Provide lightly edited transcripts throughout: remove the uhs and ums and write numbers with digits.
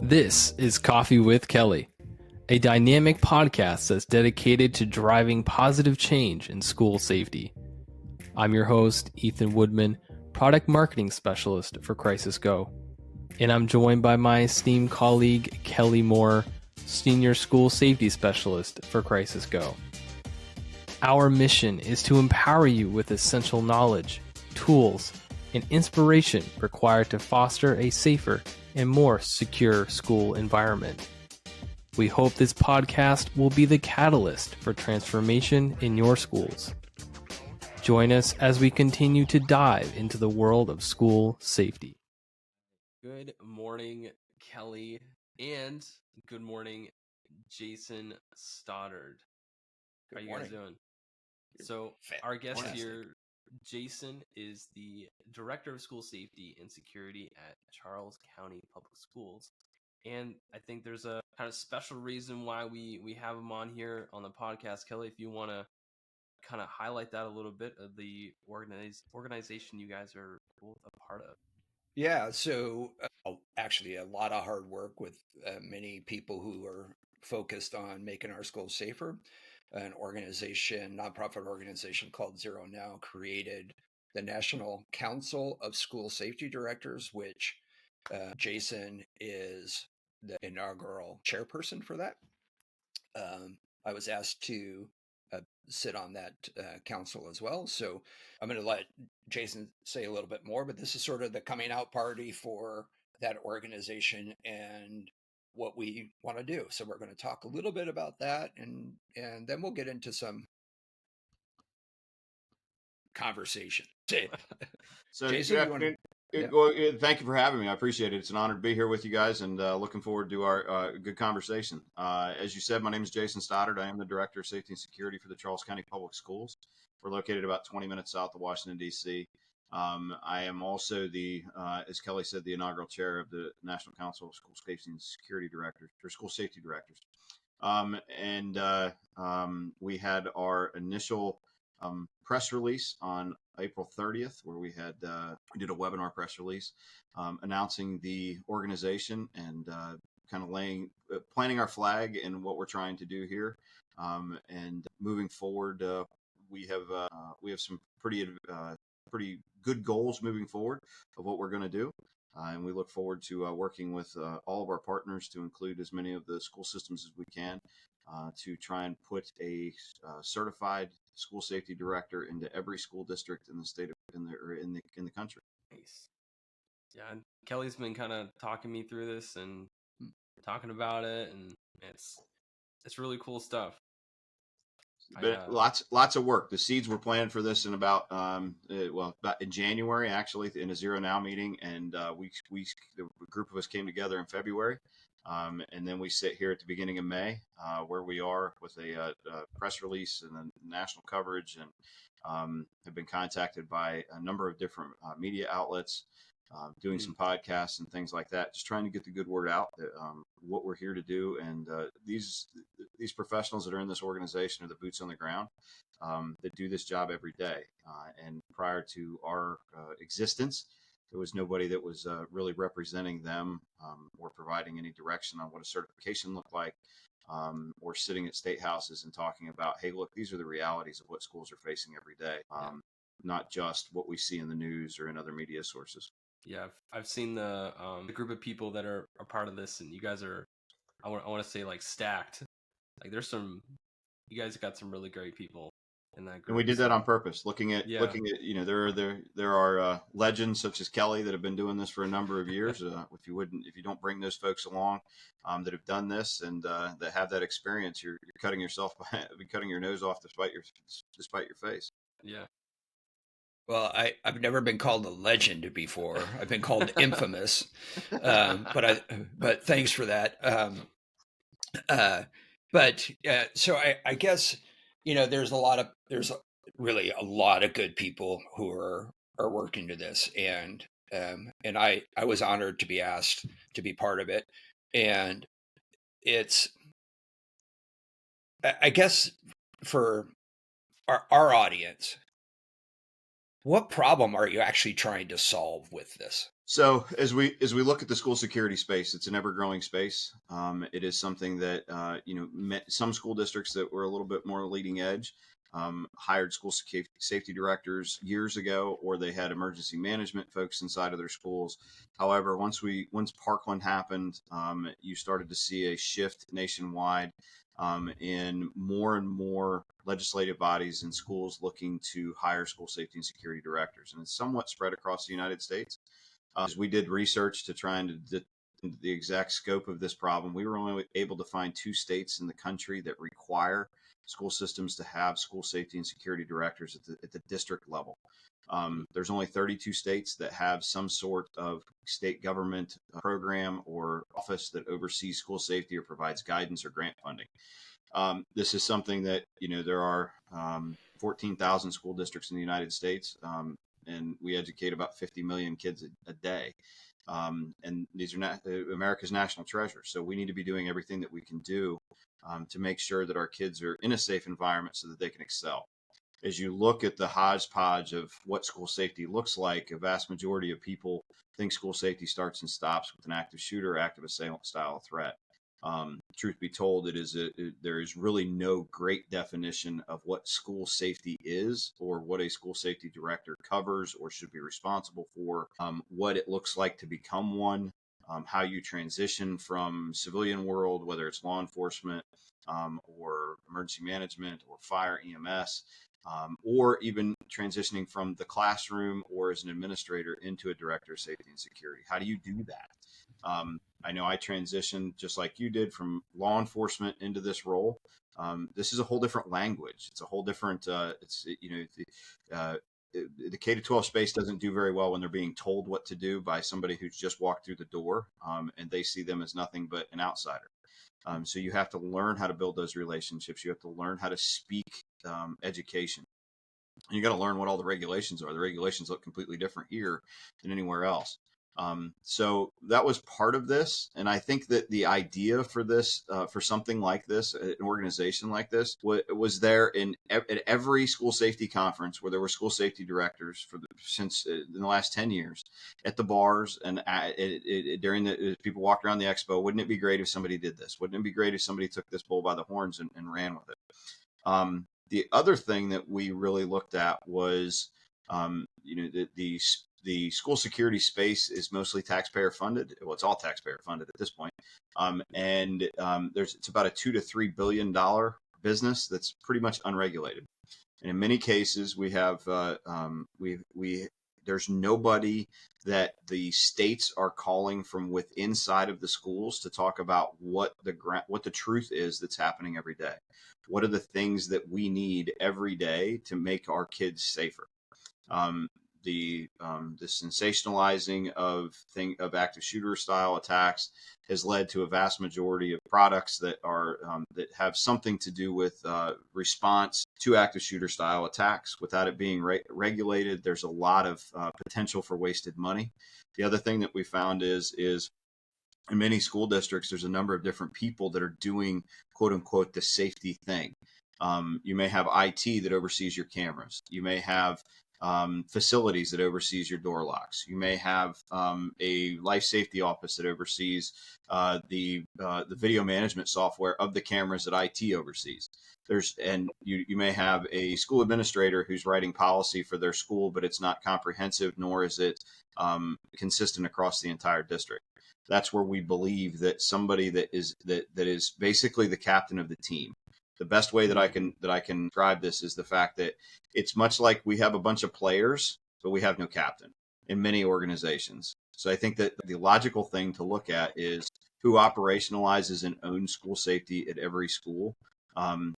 This is Coffee with Kelly, a dynamic podcast that's dedicated to driving positive change in school safety. I'm your host, Ethan Woodman, Product Marketing Specialist for Crisis Go, and I'm joined by my esteemed colleague, Kelly Moore, Senior School Safety Specialist for Crisis Go. Our mission is to empower you with essential knowledge, tools, and inspiration required to foster a safer and more secure school environment. We hope this podcast will be the catalyst for transformation in your schools. Join us as we continue to dive into the world of school safety. Good morning, Kelly, and good morning, Jason Stoddard. How are you guys doing? So our guest here, Jason, is the Director of School Safety and Security at Charles County Public Schools. And I think there's a kind of special reason why we have him on here on the podcast. Kelly, if you want to kind of highlight that a little bit of the organization you guys are both a part of. Yeah, so actually a lot of hard work with many people who are focused on making our schools safer. An organization, nonprofit organization called Zero Now, created the National Council of School Safety Directors, which Jason is the inaugural chairperson for that. I was asked to sit on that council as well. So I'm going to let Jason say a little bit more, but this is sort of the coming out party for that organization and what we want to do. So we're going to talk a little bit about that, and then we'll get into some conversation. So Jason, thank you for having me. I appreciate it. It's an honor to be here with you guys, and looking forward to our good conversation. As you said, my name is Jason Stoddard. I am the Director of Safety and Security for the Charles County Public Schools. We're located about 20 minutes south of Washington, D.C. I am also as Kelly said, the inaugural chair of the National Council of School Safety and Security Directors, or School Safety Directors. We had our initial press release on April 30th, where we did a webinar press release announcing the organization and kind of planting our flag in what we're trying to do here. And moving forward, we have some pretty good goals moving forward of what we're going to do. And we look forward to working with all of our partners to include as many of the school systems as we can to try and put a certified school safety director into every school district in the state in the country. Nice. Yeah, and Kelly's been kind of talking me through this and talking about it, and it's really cool stuff. Lots of work. The seeds were planted for this in about in January, actually, in a Zero Now meeting, and the group of us came together in February, and then we sit here at the beginning of May, where we are with a press release and a national coverage, and have been contacted by a number of different media outlets, doing some podcasts and things like that, just trying to get the good word out that what we're here to do. And these professionals that are in this organization are the boots on the ground that do this job every day. And prior to our existence, there was nobody that was really representing them or providing any direction on what a certification looked like, or sitting at state houses and talking about, hey, look, these are the realities of what schools are facing every day, not just what we see in the news or in other media sources. Yeah, I've seen the group of people that are a part of this, and you guys are, I want to say, like, stacked. Like, you guys got some really great people in that group. And we did that on purpose, looking at there are legends such as Kelly that have been doing this for a number of years. If you don't bring those folks along that have done this and that have that experience, you're cutting your nose off despite your face. Yeah. Well, I've never been called a legend before. I've been called infamous, but thanks for that. So I guess there's really a lot of good people who are working to this, and I was honored to be asked to be part of it, and it's, I guess, for our audience, what problem are you actually trying to solve with this? So as we look at the school security space, it's an ever growing space. It is something that some school districts that were a little bit more leading edge hired school safety directors years ago, or they had emergency management folks inside of their schools. However, once Parkland happened, you started to see a shift nationwide in more and more legislative bodies and schools looking to hire school safety and security directors, and it's somewhat spread across the United States. As we did research to try and the exact scope of this problem, we were only able to find 2 states in the country that require school systems to have school safety and security directors at the district level. There's only 32 states that have some sort of state government program or office that oversees school safety or provides guidance or grant funding. This is something that, there are 14,000 school districts in the United States. And we educate about 50 million kids a day. And these are America's national treasures. So we need to be doing everything that we can do to make sure that our kids are in a safe environment so that they can excel. As you look at the hodgepodge of what school safety looks like, a vast majority of people think school safety starts and stops with an active shooter, active assailant style threat. Truth be told, there is really no great definition of what school safety is, or what a school safety director covers or should be responsible for, what it looks like to become one, how you transition from civilian world, whether it's law enforcement or emergency management or fire EMS, or even transitioning from the classroom or as an administrator into a director of safety and security. How do you do that? I know I transitioned just like you did from law enforcement into this role. This is a whole different language. It's a whole different. The K-12 space doesn't do very well when they're being told what to do by somebody who's just walked through the door, and they see them as nothing but an outsider. So you have to learn how to build those relationships. You have to learn how to speak education. And you got to learn what all the regulations are. The regulations look completely different here than anywhere else. So that was part of this. And I think that the idea for this, for something like this, an organization like this, was there at every school safety conference where there were school safety directors since in the last 10 years at the bars and during the people walked around the expo. Wouldn't it be great if somebody did this? Wouldn't it be great if somebody took this bull by the horns and ran with it? The other thing that we really looked at was, the school security space is mostly taxpayer funded. Well, it's all taxpayer funded at this point. It's about a $2 to $3 billion business that's pretty much unregulated. And in many cases, we have there's nobody that the states are calling from within inside of the schools to talk about what the truth is that's happening every day. What are the things that we need every day to make our kids safer? The sensationalizing of active shooter style attacks has led to a vast majority of products that have something to do with response to active shooter style attacks. Without it being regulated, there's a lot of potential for wasted money. The other thing that we found is in many school districts, there's a number of different people that are doing, quote unquote, the safety thing. You may have IT that oversees your cameras. You may have facilities that oversees your door locks. You may have a life safety office that oversees the video management software of the cameras that IT oversees. You may have a school administrator who's writing policy for their school, but it's not comprehensive, nor is it consistent across the entire district. That's where we believe that somebody that is basically the captain of the team. The best way that I can describe this is the fact that it's much like we have a bunch of players, but we have no captain in many organizations. So I think that the logical thing to look at is who operationalizes and owns school safety at every school. I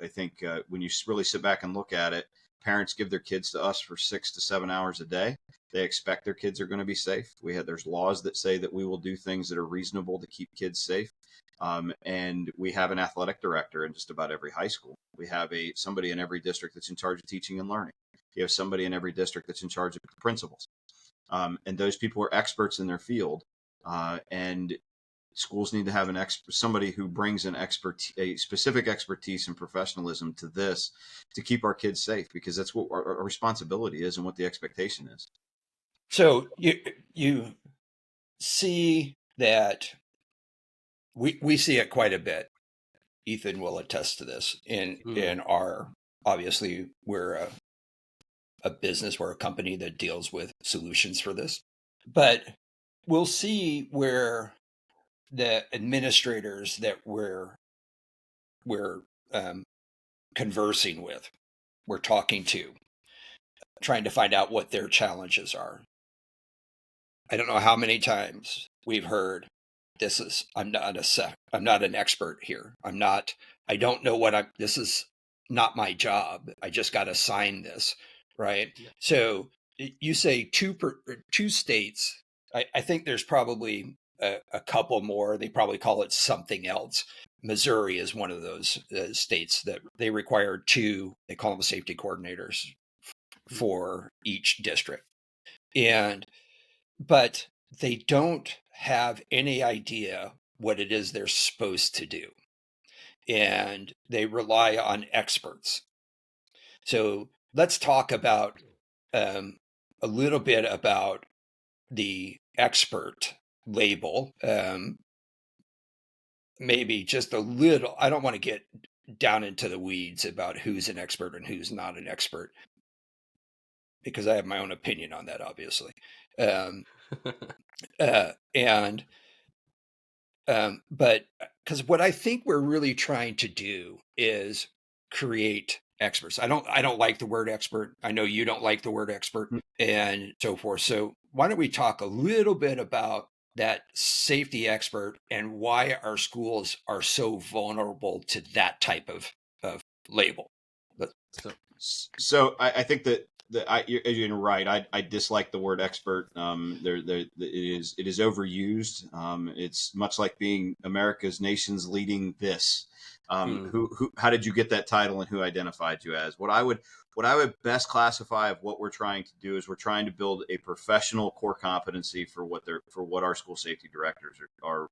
think when you really sit back and look at it, parents give their kids to us for 6 to 7 hours a day. They expect their kids are going to be safe. There's laws that say that we will do things that are reasonable to keep kids safe. And we have an athletic director in just about every high school. We have somebody in every district that's in charge of teaching and learning. You have somebody in every district that's in charge of principals. And those people are experts in their field. And schools need to have somebody who brings a specific expertise and professionalism to this to keep our kids safe, because that's what our responsibility is and what the expectation is. So you see that we see it quite a bit. Ethan will attest to this. In our, obviously we're a business, we're a company that deals with solutions for this, but we'll see where the administrators that we're conversing with, we're talking to, trying to find out what their challenges are. I don't know how many times we've heard, I'm not an expert here. I don't know this is not my job. I just got assigned this, right? Yeah. So you say two states. I think there's probably a couple more. They probably call it something else. Missouri is one of those states that they require two, they call them safety coordinators for each district. But they don't have any idea what it is they're supposed to do. And they rely on experts. So let's talk about a little bit about the expert label. Maybe just a little, I don't want to get down into the weeds about who's an expert and who's not an expert, because I have my own opinion on that, obviously. But because what I think we're really trying to do is create experts. I don't like the word expert. I know you don't like the word expert and so forth. So why don't we talk a little bit about that safety expert and why our schools are so vulnerable to that type of label? So I think that you're right. I dislike the word expert. It is overused. It's much like being America's nation's leading this. How did you get that title, and who identified you as? What I would best classify of what we're trying to do is we're trying to build a professional core competency for what our school safety directors are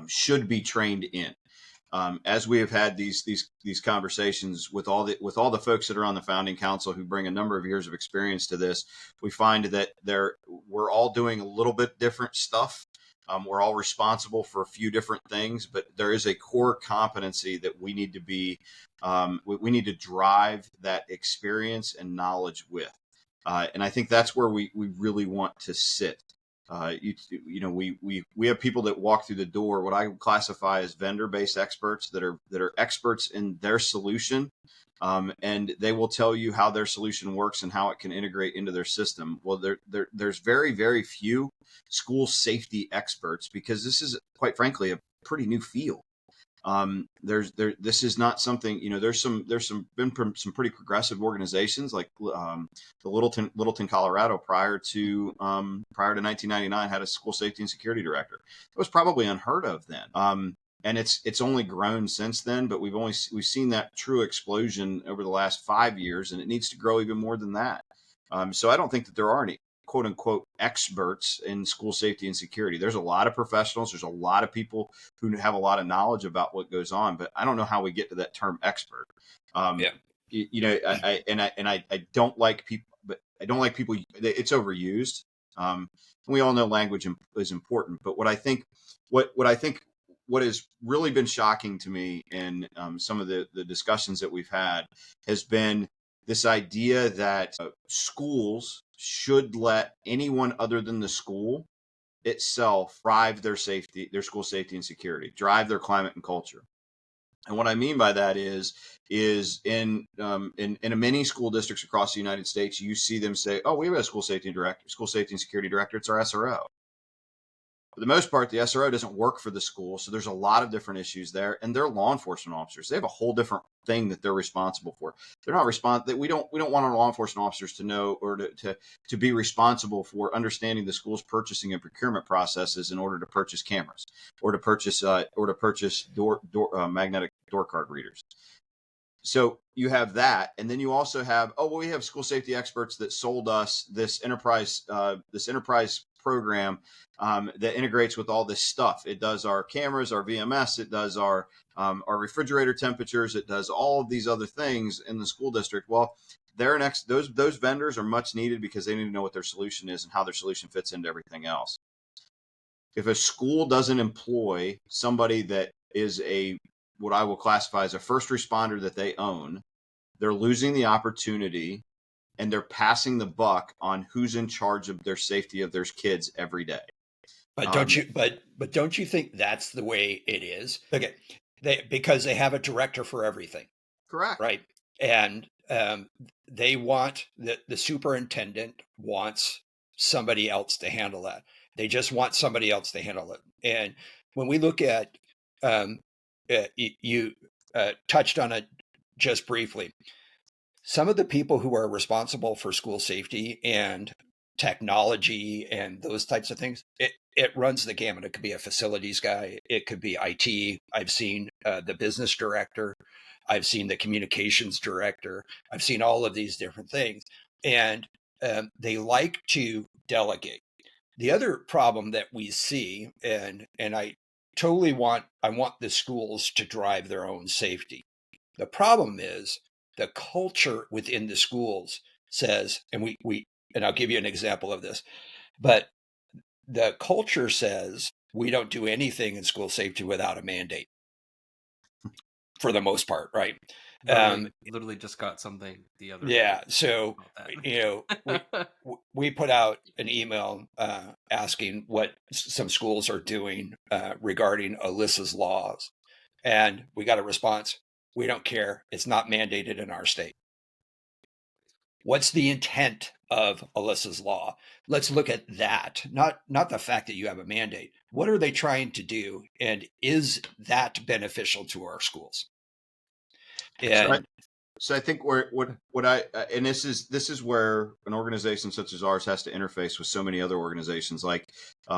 should be trained in. As we have had these conversations with all the folks that are on the founding council who bring a number of years of experience to this, we find that we're all doing a little bit different stuff. We're all responsible for a few different things, but there is a core competency that we need to be. We need to drive that experience and knowledge with, and I think that's where we really want to sit. We have people that walk through the door, what I would classify as vendor-based experts that are experts in their solution, and they will tell you how their solution works and how it can integrate into their system. Well, there's very, very few school safety experts, because this is, quite frankly, a pretty new field. This is not something, there's been some pretty progressive organizations like the Littleton, Colorado, prior to 1999 had a school safety and security director. It was probably unheard of then. And it's only grown since then, but we've seen that true explosion over the last 5 years, and it needs to grow even more than that. So I don't think that there are any quote unquote experts in school safety and security. There's a lot of professionals. There's a lot of people who have a lot of knowledge about what goes on, but I don't know how we get to that term expert. I don't like people, but I don't like people. It's overused. We all know language is important, but what has really been shocking to me in some of the discussions that we've had has been this idea that schools should let anyone other than the school itself drive their school safety and security, drive their climate and culture. And what I mean by that is in many school districts across the United States, you see them say, "Oh, we have a school safety and security director. It's our SRO." For the most part, the SRO doesn't work for the school, so there's a lot of different issues there, and they're law enforcement officers. They have a whole different thing that they're responsible for. They're not responsible. We don't want our law enforcement officers to know or to be responsible for understanding the school's purchasing and procurement processes in order to purchase cameras or to purchase magnetic door card readers. So you have that, and then you also have, we have school safety experts that sold us this enterprise program that integrates with all this stuff. It does our cameras, our VMS, it does our refrigerator temperatures, it does all of these other things in the school district. Well, those vendors are much needed because they need to know what their solution is and how their solution fits into everything else. If a school doesn't employ somebody that is what I will classify as a first responder that they own, they're losing the opportunity and they're passing the buck on who's in charge of their safety of their kids every day. But don't you think that's the way it is? Okay, because they have a director for everything. Correct. Right. And they want the superintendent wants somebody else to handle that. They just want somebody else to handle it. And when we look at, you touched on it just briefly, some of the people who are responsible for school safety and technology and those types of things, it runs the gamut. It could be a facilities guy. It could be IT. I've seen the business director. I've seen the communications director. I've seen all of these different things. And they like to delegate. The other problem that we see, and I want the schools to drive their own safety. The problem is the culture within the schools says, and and I'll give you an example of this, but the culture says we don't do anything in school safety without a mandate for the most part, right? Literally just got something the other Yeah. day So, we put out an email asking what some schools are doing regarding Alyssa's laws. And we got a response. We don't care. It's not mandated in our state. What's the intent of Alyssa's law? Let's look at that. Not the fact that you have a mandate. What are they trying to do? And is that beneficial to our schools? And So I think and this is where an organization such as ours has to interface with so many other organizations like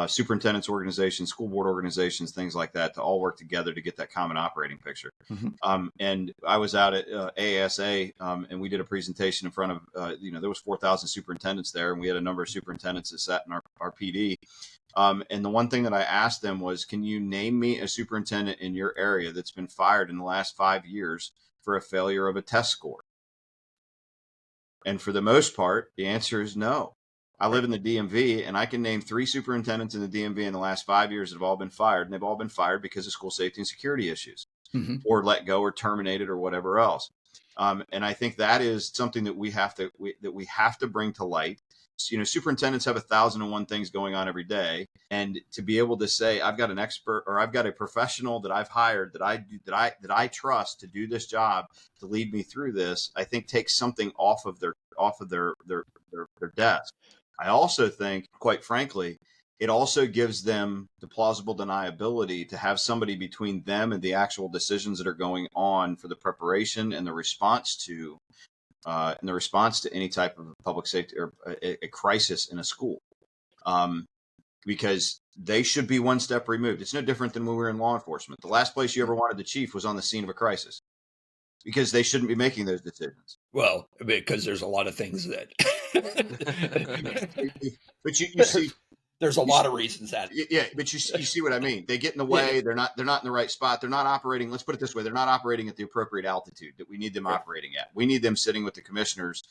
superintendents organizations, school board organizations, things like that, to all work together to get that common operating picture. Mm-hmm. And I was out at AASA and we did a presentation in front of, there was 4,000 superintendents there, and we had a number of superintendents that sat in our PD. And the one thing that I asked them was, can you name me a superintendent in your area that's been fired in the last 5 years for a failure of a test score? And for the most part, the answer is no. I live in the DMV, and I can name 3 superintendents in the DMV in the last 5 years that have all been fired, and they've all been fired because of school safety and security issues, mm-hmm. or let go or terminated or whatever else. And I think that is something that we have to bring to light. Superintendents have 1,001 things going on every day, and to be able to say, I've got an expert or I've got a professional that I've hired that I trust to do this job to lead me through this, I think takes something off of their desk. I also think, quite frankly, it also gives them the plausible deniability to have somebody between them and the actual decisions that are going on for the preparation and the response to any type of public safety or a crisis in a school, because they should be one step removed. It's no different than when we were in law enforcement. The last place you ever wanted the chief was on the scene of a crisis, because they shouldn't be making those decisions. Well, because there's a lot of things that. But you see. There's a lot of reasons that. Yeah, but you see what I mean. They get in the way. They're not in the right spot. They're not operating. Let's put it this way: they're not operating at the appropriate altitude that we need them operating at. We need them sitting with the commissioners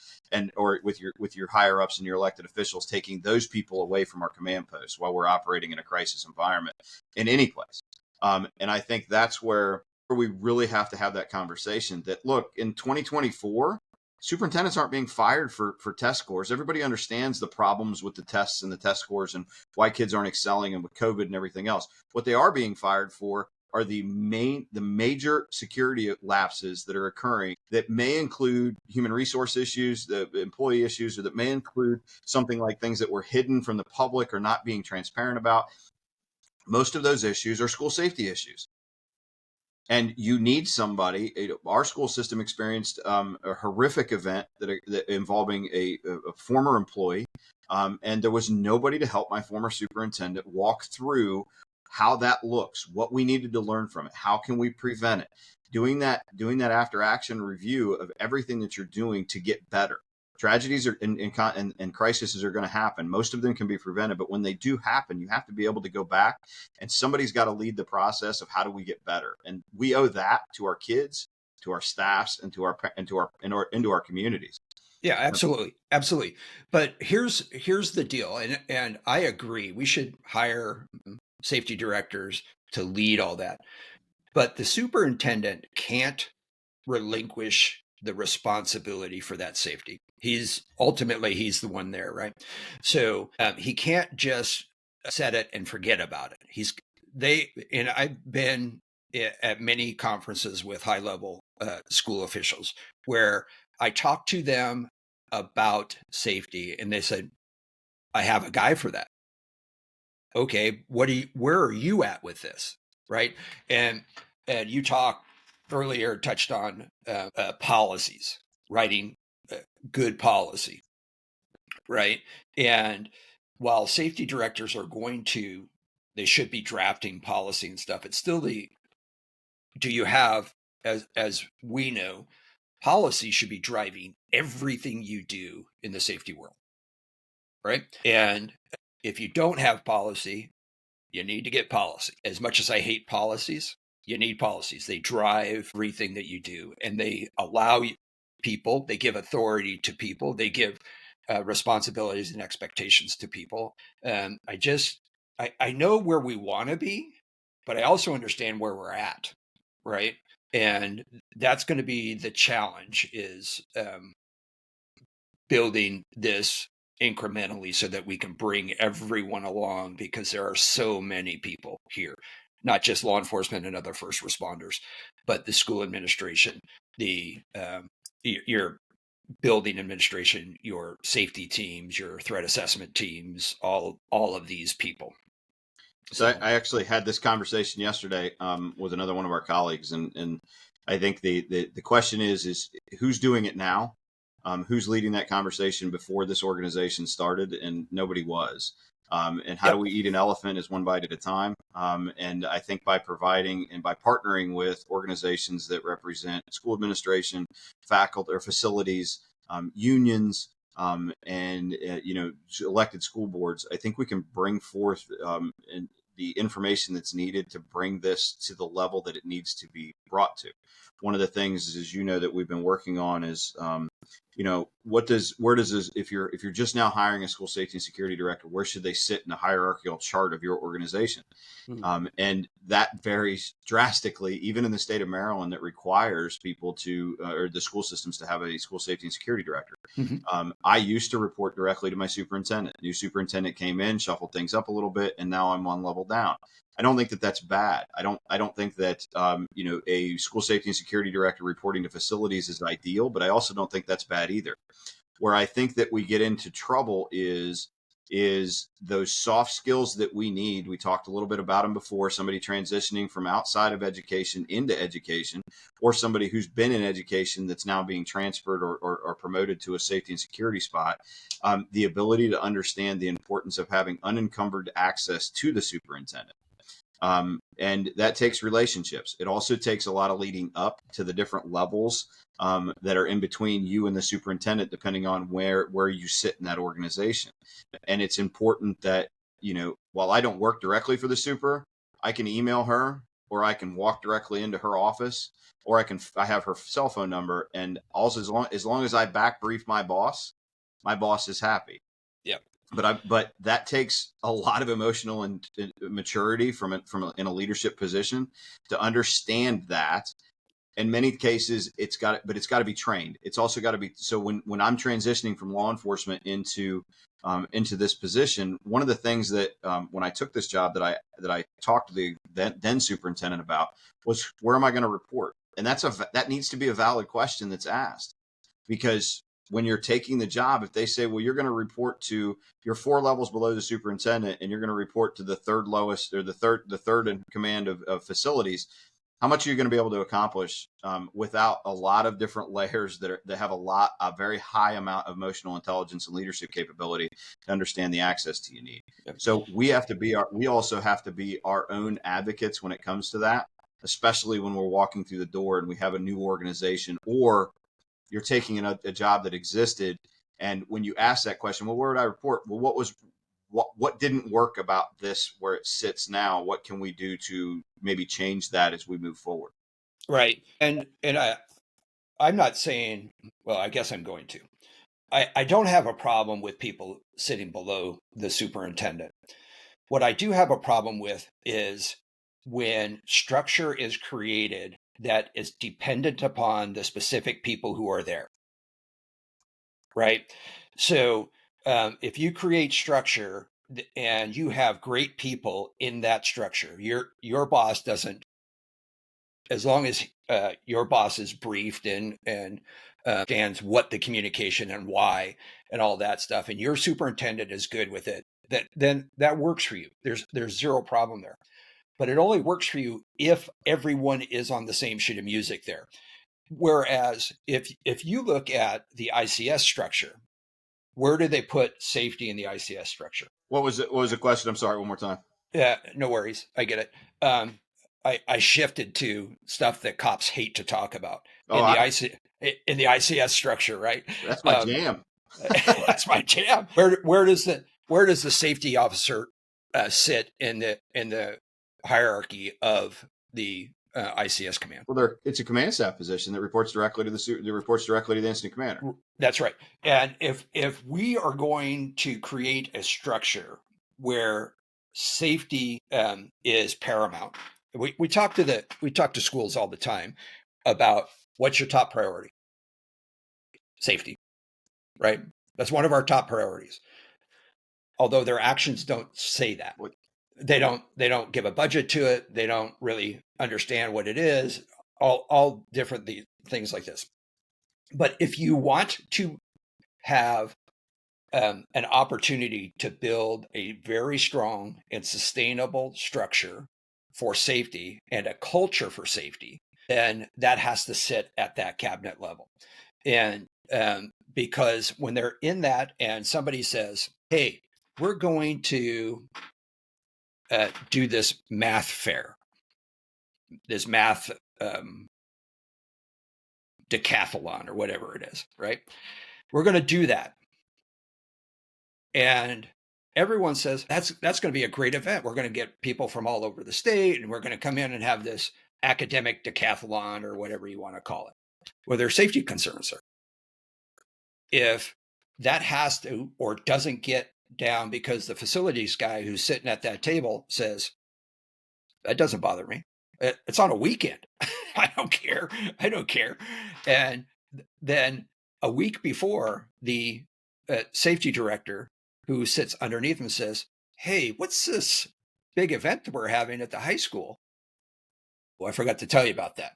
or with your higher ups and your elected officials, taking those people away from our command posts while we're operating in a crisis environment in any place. And I think that's where we really have to have that conversation. That look, in 2024. Superintendents aren't being fired for test scores. Everybody understands the problems with the tests and the test scores and why kids aren't excelling and with COVID and everything else. What they are being fired for are the major security lapses that are occurring that may include human resource issues, the employee issues, or that may include something like things that were hidden from the public or not being transparent about. Most of those issues are school safety issues. And you need somebody. Our school system experienced a horrific event that involving a former employee, and there was nobody to help my former superintendent walk through how that looks, what we needed to learn from it, how can we prevent it. Doing that after action review of everything that you're doing to get better. Tragedies and crises are going to happen. Most of them can be prevented, but when they do happen, you have to be able to go back, and somebody's got to lead the process of how do we get better. And we owe that to our kids, to our staffs, and into our communities. Yeah, absolutely. Absolutely. But here's the deal, and I agree. We should hire safety directors to lead all that. But the superintendent can't relinquish the responsibility for that safety. He's the one there, right? So he can't just set it and forget about it. And I've been at many conferences with high level school officials where I talked to them about safety, and they said, "I have a guy for that." Okay, where are you at with this, right? And you talked earlier, touched on policies, writing good policy, right? And while safety directors are they should be drafting policy and stuff, it's still do you have, as we know, policy should be driving everything you do in the safety world, right? And if you don't have policy, you need to get policy. As much as I hate policies, you need policies. They drive everything that you do, and they allow people, they give authority to people, they give responsibilities and expectations to people. I know where we want to be, but I also understand where we're at, right? And that's going to be the challenge, is building this incrementally so that we can bring everyone along, because there are so many people here, not just law enforcement and other first responders, but the school administration, the your building administration, your safety teams, your threat assessment teams, all of these people. So I actually had this conversation yesterday with another one of our colleagues, and I think the question is who's doing it now? Who's leading that conversation before this organization started? And nobody was. And how do we eat an elephant is one bite at a time. And I think by providing and by partnering with organizations that represent school administration, faculty or facilities, unions, and elected school boards, I think we can bring forth the information that's needed to bring this to the level that it needs to be brought to. One of the things, as you know, that we've been working on is where does this, if you're just now hiring a school safety and security director, where should they sit in the hierarchical chart of your organization? And that varies drastically, even in the state of Maryland, that requires people to or the school systems to have a school safety and security director. I used to report directly to my superintendent. New superintendent came in, shuffled things up a little bit, and now I'm one level down. I don't think that that's bad. I don't think that a school safety and security director reporting to facilities is ideal, but I also don't think that's bad either. Where I think that we get into trouble is those soft skills that we need. We talked a little bit about them before. Somebody transitioning from outside of education into education, or somebody who's been in education that's now being transferred or promoted to a safety and security spot. The ability to understand the importance of having unencumbered access to the superintendent. And that takes relationships. It also takes a lot of leading up to the different levels that are in between you and the superintendent, depending on where you sit in that organization. And it's important that, while I don't work directly for the super, I can email her, or I can walk directly into her office, or I have her cell phone number. And also, as long as I back brief my boss is happy. Yeah. But that takes a lot of emotional and maturity in a leadership position to understand that. In many cases, it's got to be trained. It's also got to be, so when I'm transitioning from law enforcement into this position, one of the things that when I took this job that I talked to the then superintendent about was, where am I going to report? And that needs to be a valid question that's asked, because when you're taking the job, if they say, well, you're going to report to, you're 4 levels below the superintendent, and you're going to report to the third lowest, or the third in command of facilities, how much are you going to be able to accomplish without a lot of different layers that have a very high amount of emotional intelligence and leadership capability to understand the access to you need. Yep. So we also have to be our own advocates when it comes to that, especially when we're walking through the door and we have a new organization, or you're taking a job that existed. And when you ask that question, well, where would I report? Well, what didn't work about this where it sits now? What can we do to maybe change that as we move forward? Right. And I'm not saying, well, I guess I'm going to. I don't have a problem with people sitting below the superintendent. What I do have a problem with is when structure is created that is dependent upon the specific people who are there, right? So if you create structure and you have great people in that structure, your boss doesn't, as long as your boss is briefed and understands what the communication and why and all that stuff, and your superintendent is good with it, then that works for you. There's zero problem there. But it only works for you if everyone is on the same sheet of music there. Whereas if you look at the ICS structure, where do they put safety in the ICS structure? What was it? What was the question? I'm sorry, one more time. Yeah, no worries. I get it. I shifted to stuff that cops hate to talk about Oh, in the ICS structure, right? that's my jam. That's my jam. Where does the safety officer sit in the hierarchy of the ICS command? Well, it's a command staff position that reports directly to the incident commander. That's right. And if we are going to create a structure where safety is paramount, we talk to schools all the time about what's your top priority. Safety, right? That's one of our top priorities. Although their actions don't say that. They don't give a budget to it. They don't really understand what it is. All different things like this. But if you want to have an opportunity to build a very strong and sustainable structure for safety and a culture for safety, then that has to sit at that cabinet level. And because when they're in that and somebody says, hey, we're going to do this math fair, this math decathlon or whatever it is, right? We're going to do that. And everyone says, that's going to be a great event. We're going to get people from all over the state, and we're going to come in and have this academic decathlon or whatever you want to call it, where their safety concerns are. If that has to or doesn't get down because the facilities guy who's sitting at that table says, that doesn't bother me. It's on a weekend. I don't care. And then a week before, the safety director who sits underneath him says, hey, what's this big event that we're having at the high school? Well, I forgot to tell you about that.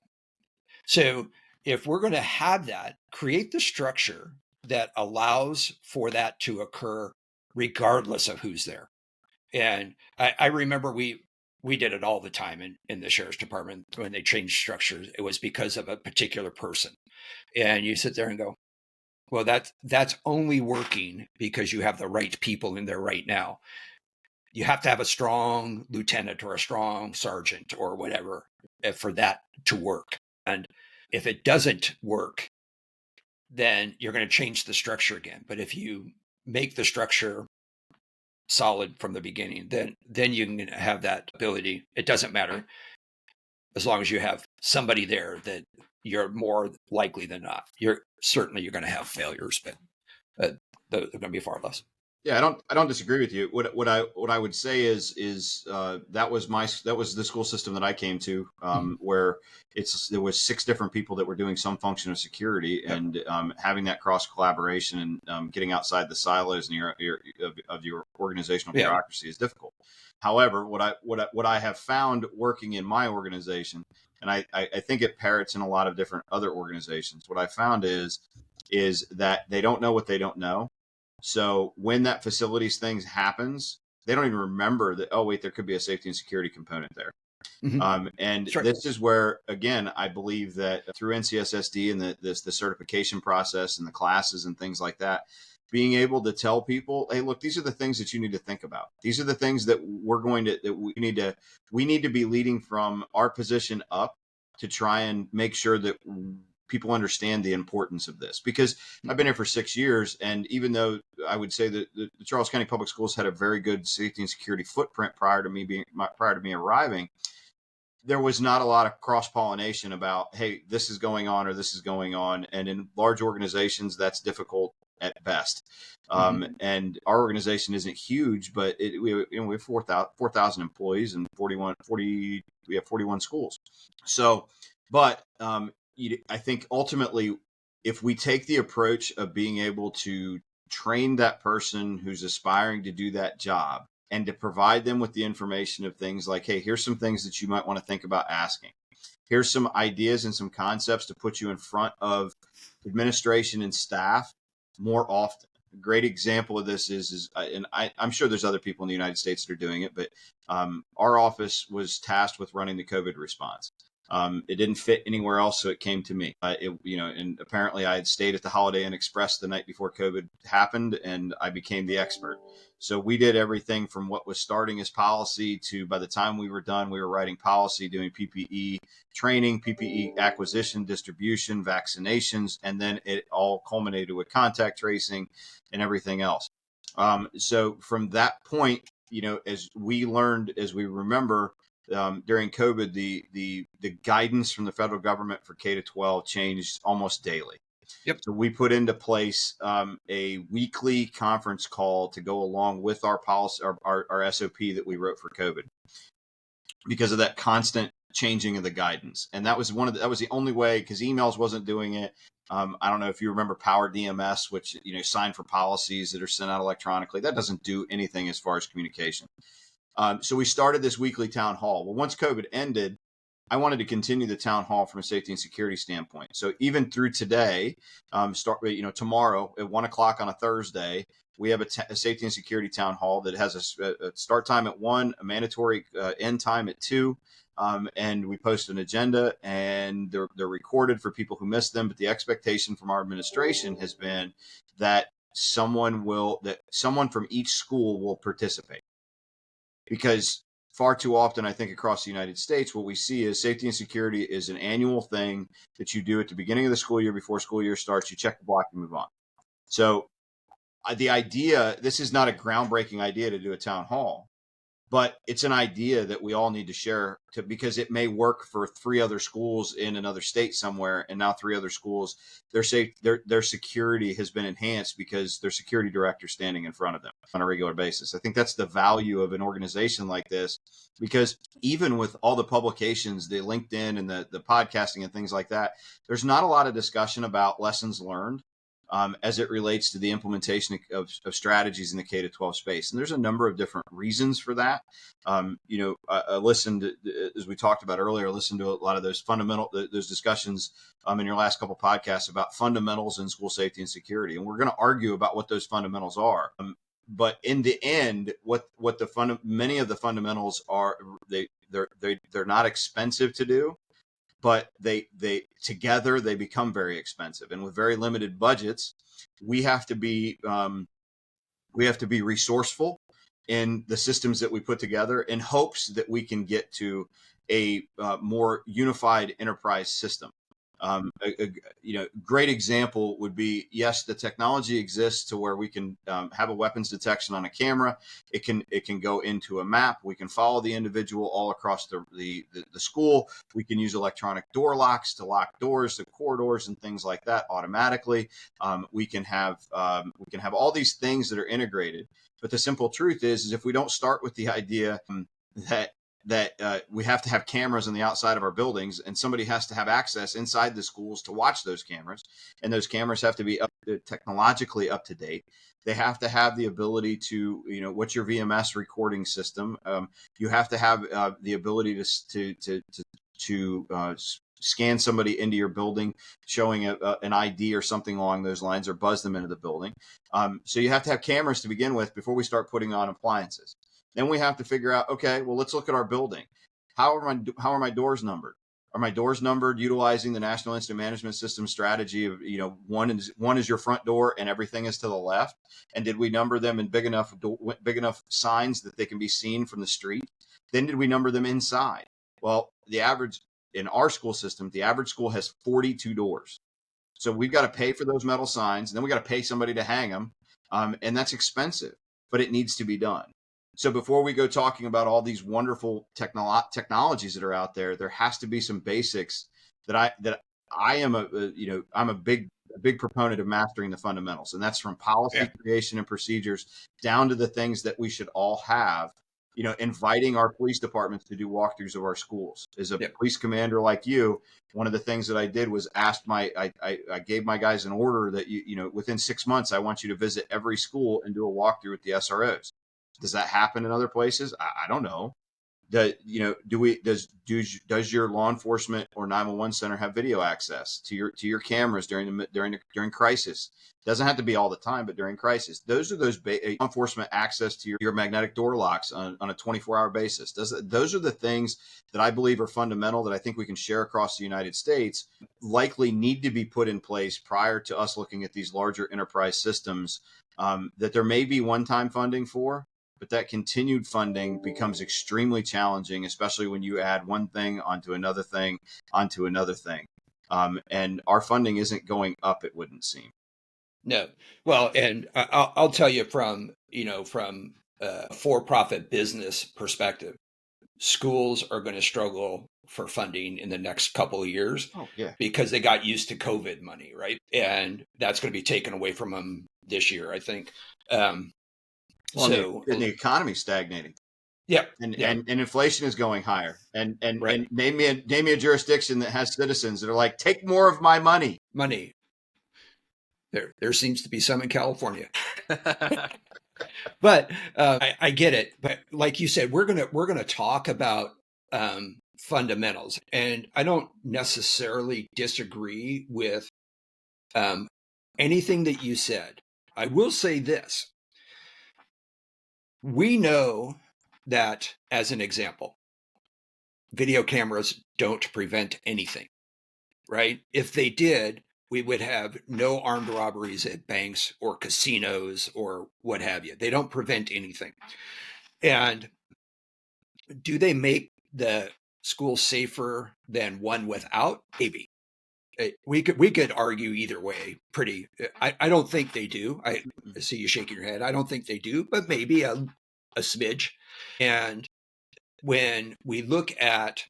So if we're going to have that, create the structure that allows for that to occur regardless of who's there. And I remember we did it all the time in the sheriff's department when they changed structures. It was because of a particular person. And you sit there and go, well, that's only working because you have the right people in there right now. You have to have a strong lieutenant or a strong sergeant or whatever for that to work. And if it doesn't work, then you're going to change the structure again. But if you make the structure solid from the beginning, then you can have that ability. It doesn't matter as long as you have somebody there that you're more likely than not. You're going to have failures, but they're going to be far less. Yeah, I don't disagree with you. What I would say is that was the school system that I came to, where there was 6 different people that were doing some function of security, and having that cross collaboration and getting outside the silos of your organizational bureaucracy is difficult. However, what I have found working in my organization, and I think it parrots in a lot of different other organizations, what I found is that they don't know what they don't know. So when that facilities thing happens, they don't even remember that, oh, wait, there could be a safety and security component there. Mm-hmm. And right. This is where, again, I believe that through NCSSD and the certification process and the classes and things like that, being able to tell people, hey, look, these are the things that you need to think about. These are the things that we need to be leading from our position up to try and make sure that people understand the importance of this, because I've been here for 6 years. And even though I would say that the Charles County Public Schools had a very good safety and security footprint prior to me arriving, there was not a lot of cross-pollination about, hey, this is going on or this is going on. And in large organizations, that's difficult at best. And our organization isn't huge, but we have 4,000 employees and 41 schools. So, but I think ultimately, if we take the approach of being able to train that person who's aspiring to do that job and to provide them with the information of things like, hey, here's some things that you might want to think about asking. Here's some ideas and some concepts to put you in front of administration and staff more often. A great example of this is and I'm sure there's other people in the United States that are doing it, but our office was tasked with running the COVID response. It didn't fit anywhere else, so it came to me. And apparently I had stayed at the Holiday Inn Express the night before COVID happened, and I became the expert. So we did everything from what was starting as policy to, by the time we were done, we were writing policy, doing PPE training, PPE acquisition, distribution, vaccinations, and then it all culminated with contact tracing and everything else. So from that point, as we learned, as we remember, during COVID, the guidance from the federal government for K-12 changed almost daily. Yep. So we put into place a weekly conference call to go along with our policy, our SOP that we wrote for COVID, because of that constant changing of the guidance. And that was that was the only way, because emails wasn't doing it. I don't know if you remember Power DMS, which sign for policies that are sent out electronically. That doesn't do anything as far as communication. So we started this weekly town hall. Well, once COVID ended, I wanted to continue the town hall from a safety and security standpoint. So even through today, tomorrow at 1:00 on a Thursday, we have a safety and security town hall that has a start time at 1, a mandatory end time at 2. And we post an agenda, and they're recorded for people who miss them. But the expectation from our administration has been that someone from each school will participate. Because far too often, I think across the United States, what we see is safety and security is an annual thing that you do at the beginning of the school year before school year starts. You check the block and move on. So the idea, this is not a groundbreaking idea to do a town hall, but it's an idea that we all need to share because it may work for 3 other schools in another state somewhere. And now 3 other schools, their security has been enhanced because their security director is standing in front of them on a regular basis. I think that's the value of an organization like this, because even with all the publications, the LinkedIn and the podcasting and things like that, there's not a lot of discussion about lessons learned as it relates to the implementation of strategies in the K-12 space. And there's a number of different reasons for that. I listened, as we talked about earlier, listened to a lot of those those discussions in your last couple podcasts about fundamentals in school safety and security. And we're going to argue about what those fundamentals are. But in the end, many of the fundamentals are, they're not expensive to do, but they together they become very expensive. And with very limited budgets, we have to be resourceful in the systems that we put together in hopes that we can get to a more unified enterprise system. Great example would be, yes, the technology exists to where we can have a weapons detection on a camera. It can go into a map. We can follow the individual all across the school. We can use electronic door locks to lock doors, to corridors and things like that automatically. We can have all these things that are integrated. But the simple truth is if we don't start with the idea that we have to have cameras on the outside of our buildings, and somebody has to have access inside the schools to watch those cameras. And those cameras have to be technologically up to date. They have to have the ability to, what's your VMS recording system? You have to have the ability to scan somebody into your building, showing an ID or something along those lines, or buzz them into the building. So you have to have cameras to begin with before we start putting on appliances. Then we have to figure out, okay, well, let's look at our building. How are my doors numbered? Are my doors numbered utilizing the National Incident Management System strategy of, one is your front door and everything is to the left? And did we number them in big enough signs that they can be seen from the street? Then did we number them inside? Well, in our school system, the average school has 42 doors. So we've got to pay for those metal signs, and then we got to pay somebody to hang them. And that's expensive, but it needs to be done. So before we go talking about all these wonderful technologies that are out there, there has to be some basics that I'm a big a big proponent of mastering the fundamentals, and that's from policy creation and procedures down to the things that we should all have. Inviting our police departments to do walkthroughs of our schools. As a police commander like you, one of the things that I did was I gave my guys an order that within 6 months, I want you to visit every school and do a walkthrough with the SROs. Does that happen in other places? I don't know. Does your law enforcement or 911 center have video access to your cameras during crisis? Doesn't have to be all the time, but during crisis, those are law enforcement access to your magnetic door locks on a 24-hour basis. Those are the things that I believe are fundamental that I think we can share across the United States, likely need to be put in place prior to us looking at these larger enterprise systems that there may be one-time funding for. But that continued funding becomes extremely challenging, especially when you add one thing onto another thing onto another thing. And our funding isn't going up, it wouldn't seem. No. Well, and I'll tell you from a for-profit business perspective, schools are going to struggle for funding in the next couple of years because they got used to COVID money, right? And that's going to be taken away from them this year, I think. And the economy's stagnating. Yeah. And inflation is going higher. And name me a jurisdiction that has citizens that are like, take more of my money. There seems to be some in California. But I get it. But like you said, we're gonna talk about fundamentals. And I don't necessarily disagree with anything that you said. I will say this. We know that, as an example, video cameras don't prevent anything, right? If they did, we would have no armed robberies at banks or casinos or what have you. They don't prevent anything. And do they make the school safer than one without? Maybe. We could argue either way. I don't think they do. I see you shaking your head. I don't think they do, but maybe a smidge. And when we look at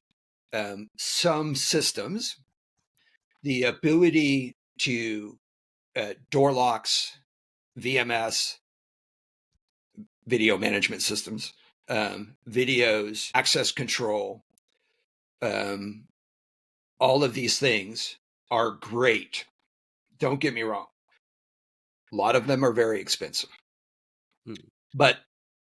some systems, the ability to door locks, VMS, video management systems, videos, access control, all of these things are great. Don't get me wrong. A lot of them are very expensive, but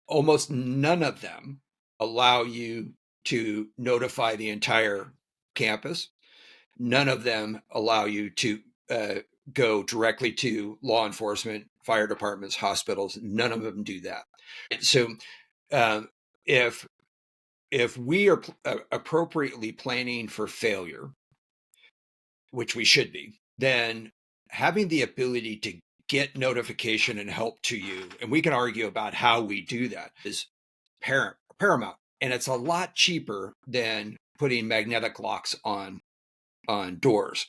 almost none of them allow you to notify the entire campus. None of them allow you to go directly to law enforcement, fire departments, hospitals. None of them do that. So if we are appropriately planning for failure, which we should be, then having the ability to get notification and help to you, and we can argue about how we do that, is paramount. And it's a lot cheaper than putting magnetic locks on doors.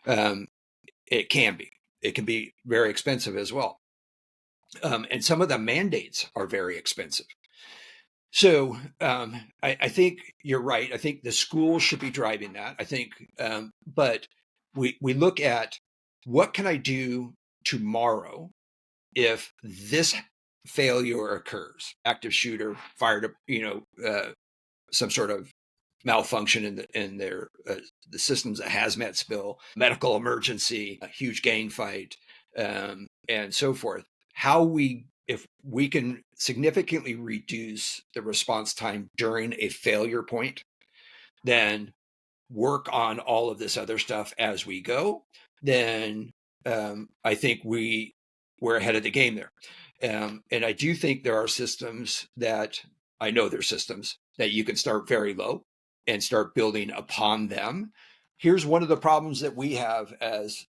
It can be very expensive as well. And some of the mandates are very expensive. So I think you're right. I think the school should be driving that. I think, but we look at what can I do tomorrow if this failure occurs? Active shooter, fire, some sort of malfunction in their the systems, a hazmat spill, medical emergency, a huge gang fight, and so forth. If we can significantly reduce the response time during a failure point, then work on all of this other stuff as we go, then I think we're ahead of the game there. And I do think there are systems that you can start very low and start building upon them. Here's one of the problems that we have as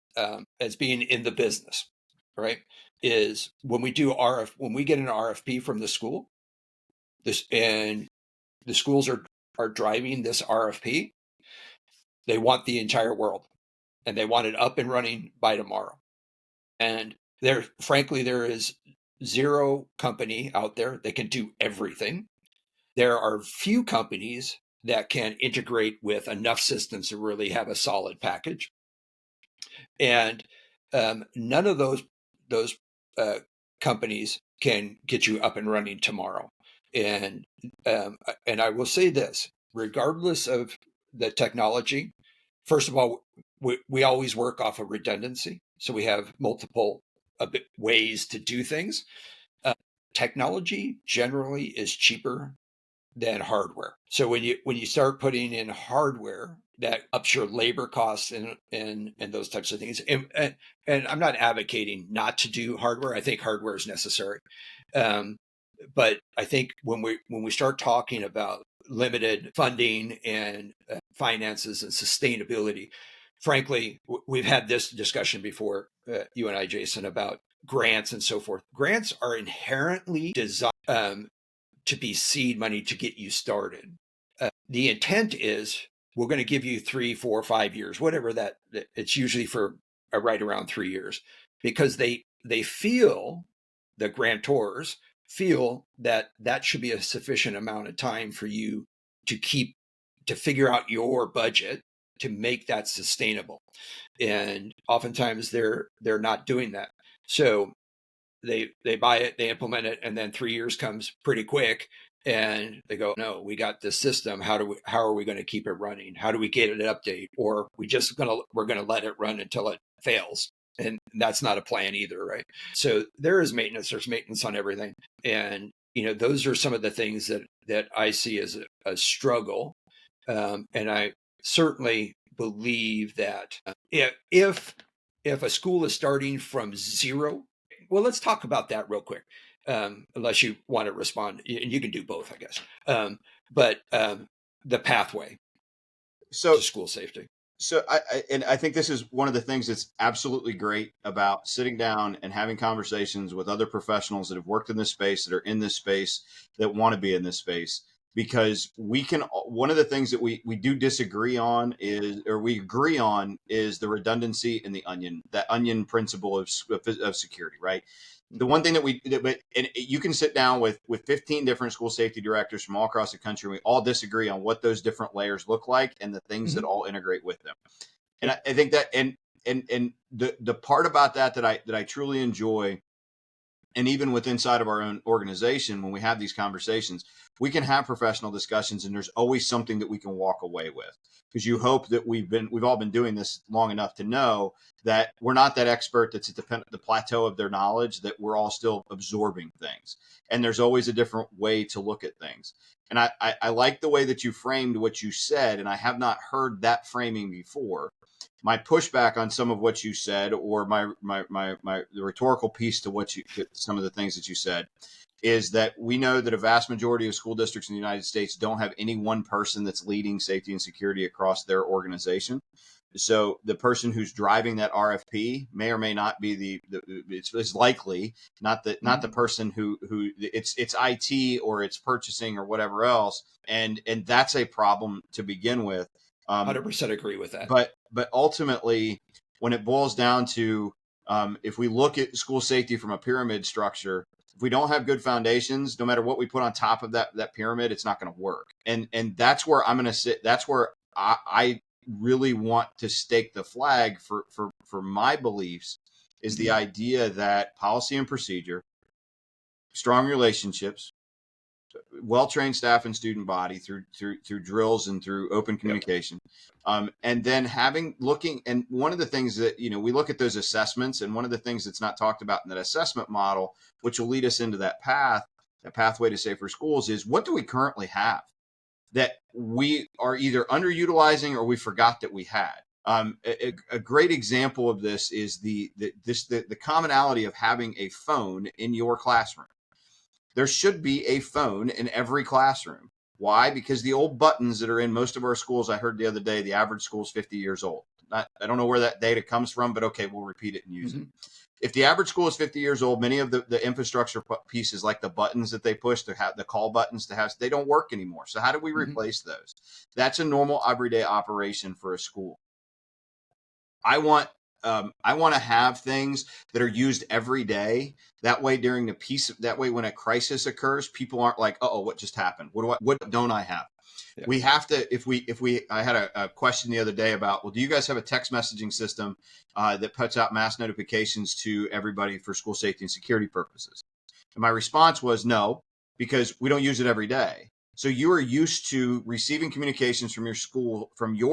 being in the business, right? Is when we get an RFP from the school, and the schools are driving this RFP, they want the entire world, and they want it up and running by tomorrow. And there is zero company out there that can do everything. There are few companies that can integrate with enough systems to really have a solid package. And None of those companies can get you up and running tomorrow. And and I will say this, regardless of the technology, first of all, we always work off of redundancy. So we have multiple ways to do things. Uh, Technology generally is cheaper than hardware. So when you start putting in hardware, that ups your labor costs and those types of things. And I'm not advocating not to do hardware. I think hardware is necessary. Um, but I think when we start talking about limited funding and finances and sustainability, frankly, we've had this discussion before, you and I, Jason, about grants and so forth. Grants are inherently designed to be seed money to get you started. The intent is we're going to give you 3, 4, 5 years, whatever that. It's usually for right around 3 years, because they feel, the grantors feel, that should be a sufficient amount of time for you to figure out your budget to make that sustainable. And oftentimes they're not doing that. So they buy it, they implement it, and then 3 years comes pretty quick, and they go, no, we got this system. How are we going to keep it running? How do we get it update? Or we're gonna let it run until it fails. And that's not a plan either, right? So there's maintenance on everything. And those are some of the things that I see as a struggle. And I certainly believe that if a school is starting from zero, well, let's talk about that real quick. Unless you want to respond, and you can do both, I guess. But the pathway to school safety. So I think this is one of the things that's absolutely great about sitting down and having conversations with other professionals that have worked in this space, that are in this space, that want to be in this space, because one of the things that we do disagree on we agree on is the redundancy and that onion principle of security, right? The one thing and you can sit down with 15 different school safety directors from all across the country. We all disagree on what those different layers look like and the things that all integrate with them. And I think that, and the part about that I truly enjoy, and even with inside of our own organization, when we have these conversations, we can have professional discussions, and there's always something that we can walk away with, because you hope that we've all been doing this long enough to know that we're not that expert that's at the plateau of their knowledge, that we're all still absorbing things. And there's always a different way to look at things. And I like the way that you framed what you said, and I have not heard that framing before. My pushback on some of what you said, or the rhetorical piece to some of the things that you said, is that we know that a vast majority of school districts in the United States don't have any one person that's leading safety and security across their organization. So the person who's driving that RFP may or may not be it's likely not the person who it's IT or it's purchasing or whatever else. And that's a problem to begin with. 100% agree with that. But ultimately, when it boils down to, if we look at school safety from a pyramid structure, if we don't have good foundations, no matter what we put on top of that pyramid, it's not going to work. And that's where I'm going to sit. That's where I really want to stake the flag for my beliefs, is the idea that policy and procedure, strong relationships, well-trained staff and student body through drills and through open communication. And then and one of the things that, we look at those assessments, and one of the things that's not talked about in that assessment model, which will lead us into that pathway to safer schools, is what do we currently have that we are either underutilizing or we forgot that we had. A great example of this is the commonality of having a phone in your classroom. There should be a phone in every classroom. Why? Because the old buttons that are in most of our schools, I heard the other day, the average school is 50 years old. I don't know where that data comes from, but okay, we'll repeat it and use it. If the average school is 50 years old, many of the infrastructure pieces, like the buttons that they push to have the call buttons they don't work anymore. So how do we replace those? That's a normal everyday operation for a school. I want to have things that are used every day. That way, when a crisis occurs, people aren't like, "Uh-oh, what just happened? What don't I have?" Yeah. We have to, I had a question the other day about, well, do you guys have a text messaging system that puts out mass notifications to everybody for school safety and security purposes? And my response was no, because we don't use it every day. So you are used to receiving communications from your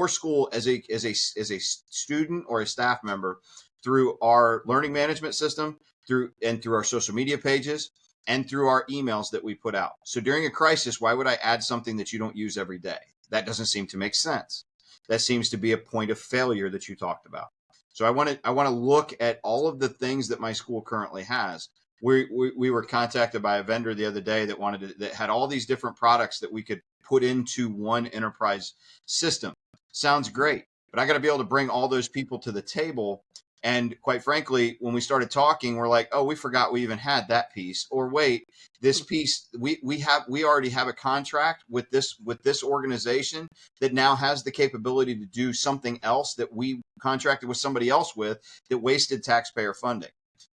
school as a student or a staff member through our learning management system, through our social media pages, and through our emails that we put out. So during a crisis, why would I add something that you don't use every day? That doesn't seem to make sense. That seems to be a point of failure that you talked about. So I want to look at all of the things that my school currently has. We were contacted by a vendor the other day that had all these different products that we could put into one enterprise system. Sounds great, but I got to be able to bring all those people to the table. And quite frankly, when we started talking, we're like, oh, we forgot we even had that piece. Or wait, this piece, we already have a contract with this organization that now has the capability to do something else that we contracted with somebody else with that wasted taxpayer funding.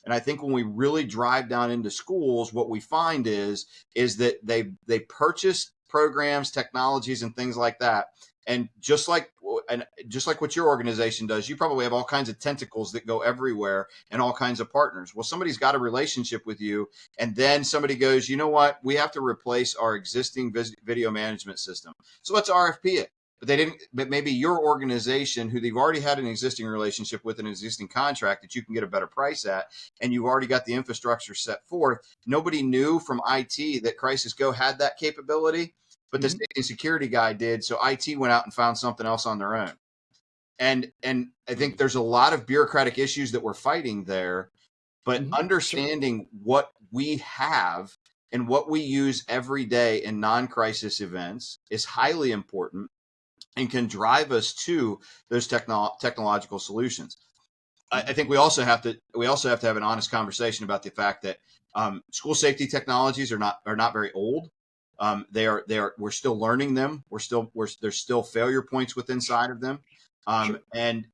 And I think when we really drive down into schools, what we find is that they purchase programs, technologies, and things like that. And just like what your organization does, you probably have all kinds of tentacles that go everywhere and all kinds of partners. Well, somebody's got a relationship with you, and then somebody goes, you know what? We have to replace our existing video management system. So let's RFP it. But maybe your organization, who they've already had an existing relationship with, an existing contract that you can get a better price at, and you've already got the infrastructure set forth. Nobody knew from IT that Crisis Go had that capability, but the safety and security guy did. So IT went out and found something else on their own. And I think there's a lot of bureaucratic issues that we're fighting there, but understanding what we have and what we use every day in non-crisis events is highly important and can drive us to those technological solutions. I think we also have to have an honest conversation about the fact that school safety technologies are not very old. We're still learning them. There's still failure points within inside of them. And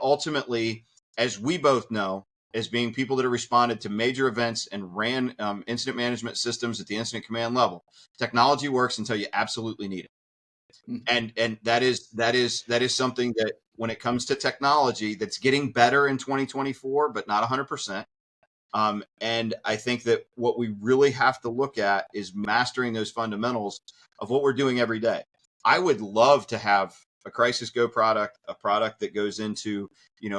ultimately, as we both know, as being people that have responded to major events and ran incident management systems at the incident command level, technology works until you absolutely need it. And that is something that, when it comes to technology, that's getting better in 2024, but not 100%. And I think that what we really have to look at is mastering those fundamentals of what we're doing every day. I would love to have a Crisis Go product, a product that goes into,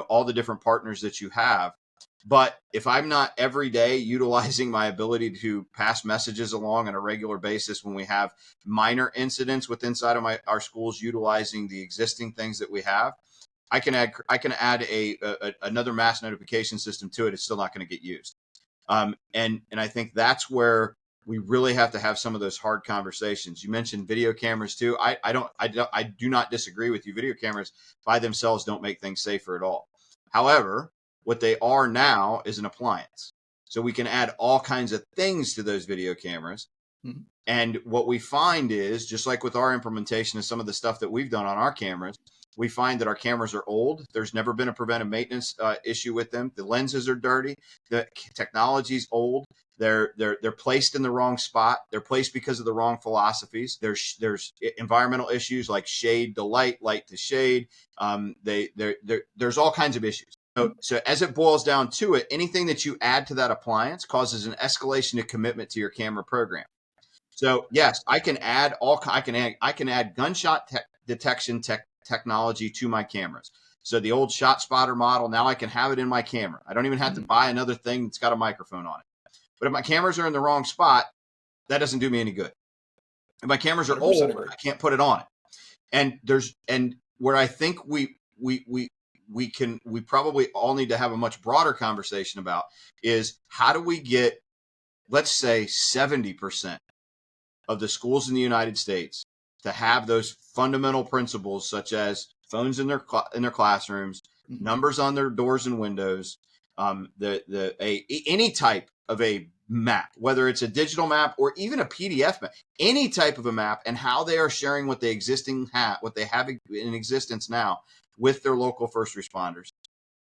all the different partners that you have. But if I'm not every day utilizing my ability to pass messages along on a regular basis, when we have minor incidents inside of our schools, utilizing the existing things that we have, I can add another mass notification system to it. It's still not going to get used. And I think that's where we really have to have some of those hard conversations. You mentioned video cameras too. I do not disagree with you. Video cameras by themselves don't make things safer at all. However, what they are now is an appliance. So we can add all kinds of things to those video cameras. And what we find is, just like with our implementation of some of the stuff that we've done on our cameras, we find that our cameras are old. There's never been a preventive maintenance issue with them. The lenses are dirty. The technology's old. They're placed in the wrong spot. They're placed because of the wrong philosophies. There's environmental issues like shade to light, light to shade. There's all kinds of issues. So as it boils down to it, anything that you add to that appliance causes an escalation of commitment to your camera program. So yes, I can add gunshot detection technology to my cameras. So the old shot spotter model, now I can have it in my camera. I don't even have to buy another thing that's got a microphone on it. But if my cameras are in the wrong spot, that doesn't do me any good. If my cameras are old, I can't put it on it. And where I think we probably all need to have a much broader conversation about is, how do we get, let's say, 70% of the schools in the United States to have those fundamental principles, such as phones in their classrooms, numbers on their doors and windows, any type of a map, whether it's a digital map or even a PDF map, any type of a map, and how they are sharing what they have in existence now with their local first responders.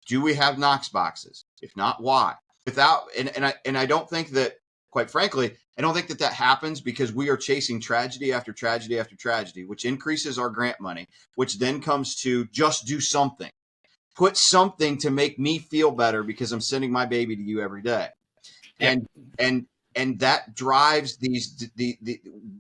Do we have Knox boxes? If not, why? I don't think that quite frankly, I don't think that happens because we are chasing tragedy after tragedy after tragedy, which increases our grant money, which then comes to just do something. Put something to make me feel better because I'm sending my baby to you every day. Yep. And that drives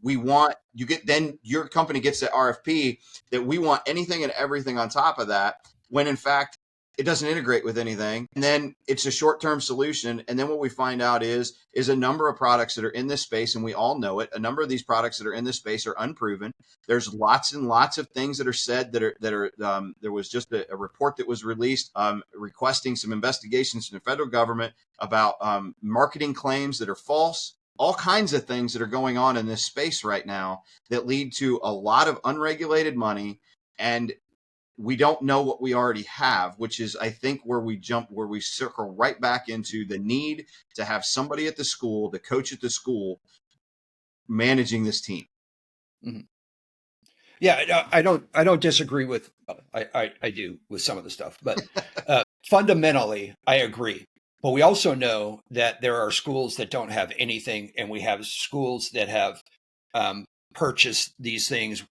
we want, you get, then your company gets that RFP that we want anything and everything on top of that, when in fact it doesn't integrate with anything. And then it's a short-term solution. And then what we find out is a number of products that are in this space, and we all know it, a number of these products that are in this space are unproven. There's lots and lots of things that are said that are there was just a report that was released requesting some investigations from the federal government about marketing claims that are false, all kinds of things that are going on in this space right now that lead to a lot of unregulated money. And we don't know what we already have, which is, I think, where we circle right back into the need to have somebody at the school, the coach at the school, managing this team. Mm-hmm. Yeah, I don't disagree with, I do with some of the stuff, but fundamentally, I agree. But we also know that there are schools that don't have anything, and we have schools that have purchased these things,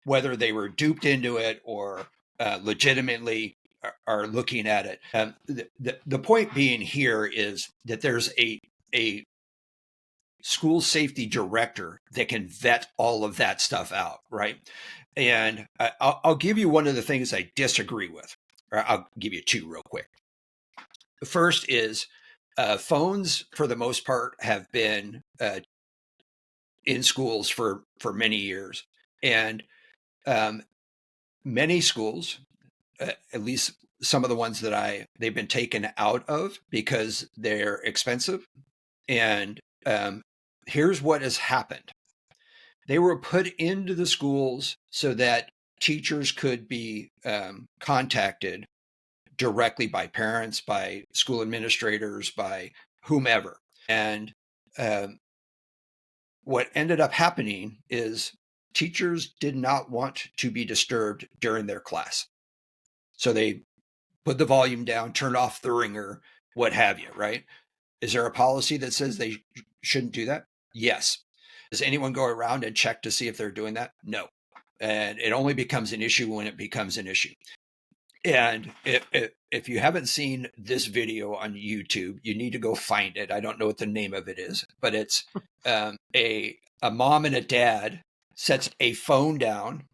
whether they were duped into it or legitimately are looking at it. The point being here is that there's a school safety director that can vet all of that stuff out, right? And I'll give you one of the things I disagree with, or I'll give you two real quick. The first is phones, for the most part, have been in schools for many years. And many schools, at least some of the ones that they've been taken out of because they're expensive. And here's what has happened. They were put into the schools so that teachers could be contacted directly by parents, by school administrators, by whomever. And what ended up happening is teachers did not want to be disturbed during their class. So they put the volume down, turned off the ringer, what have you, right? Is there a policy that says they shouldn't do that? Yes. Does anyone go around and check to see if they're doing that? No. And it only becomes an issue when it becomes an issue. And if you haven't seen this video on YouTube, you need to go find it. I don't know what the name of it is, but it's a mom and a dad sets a phone down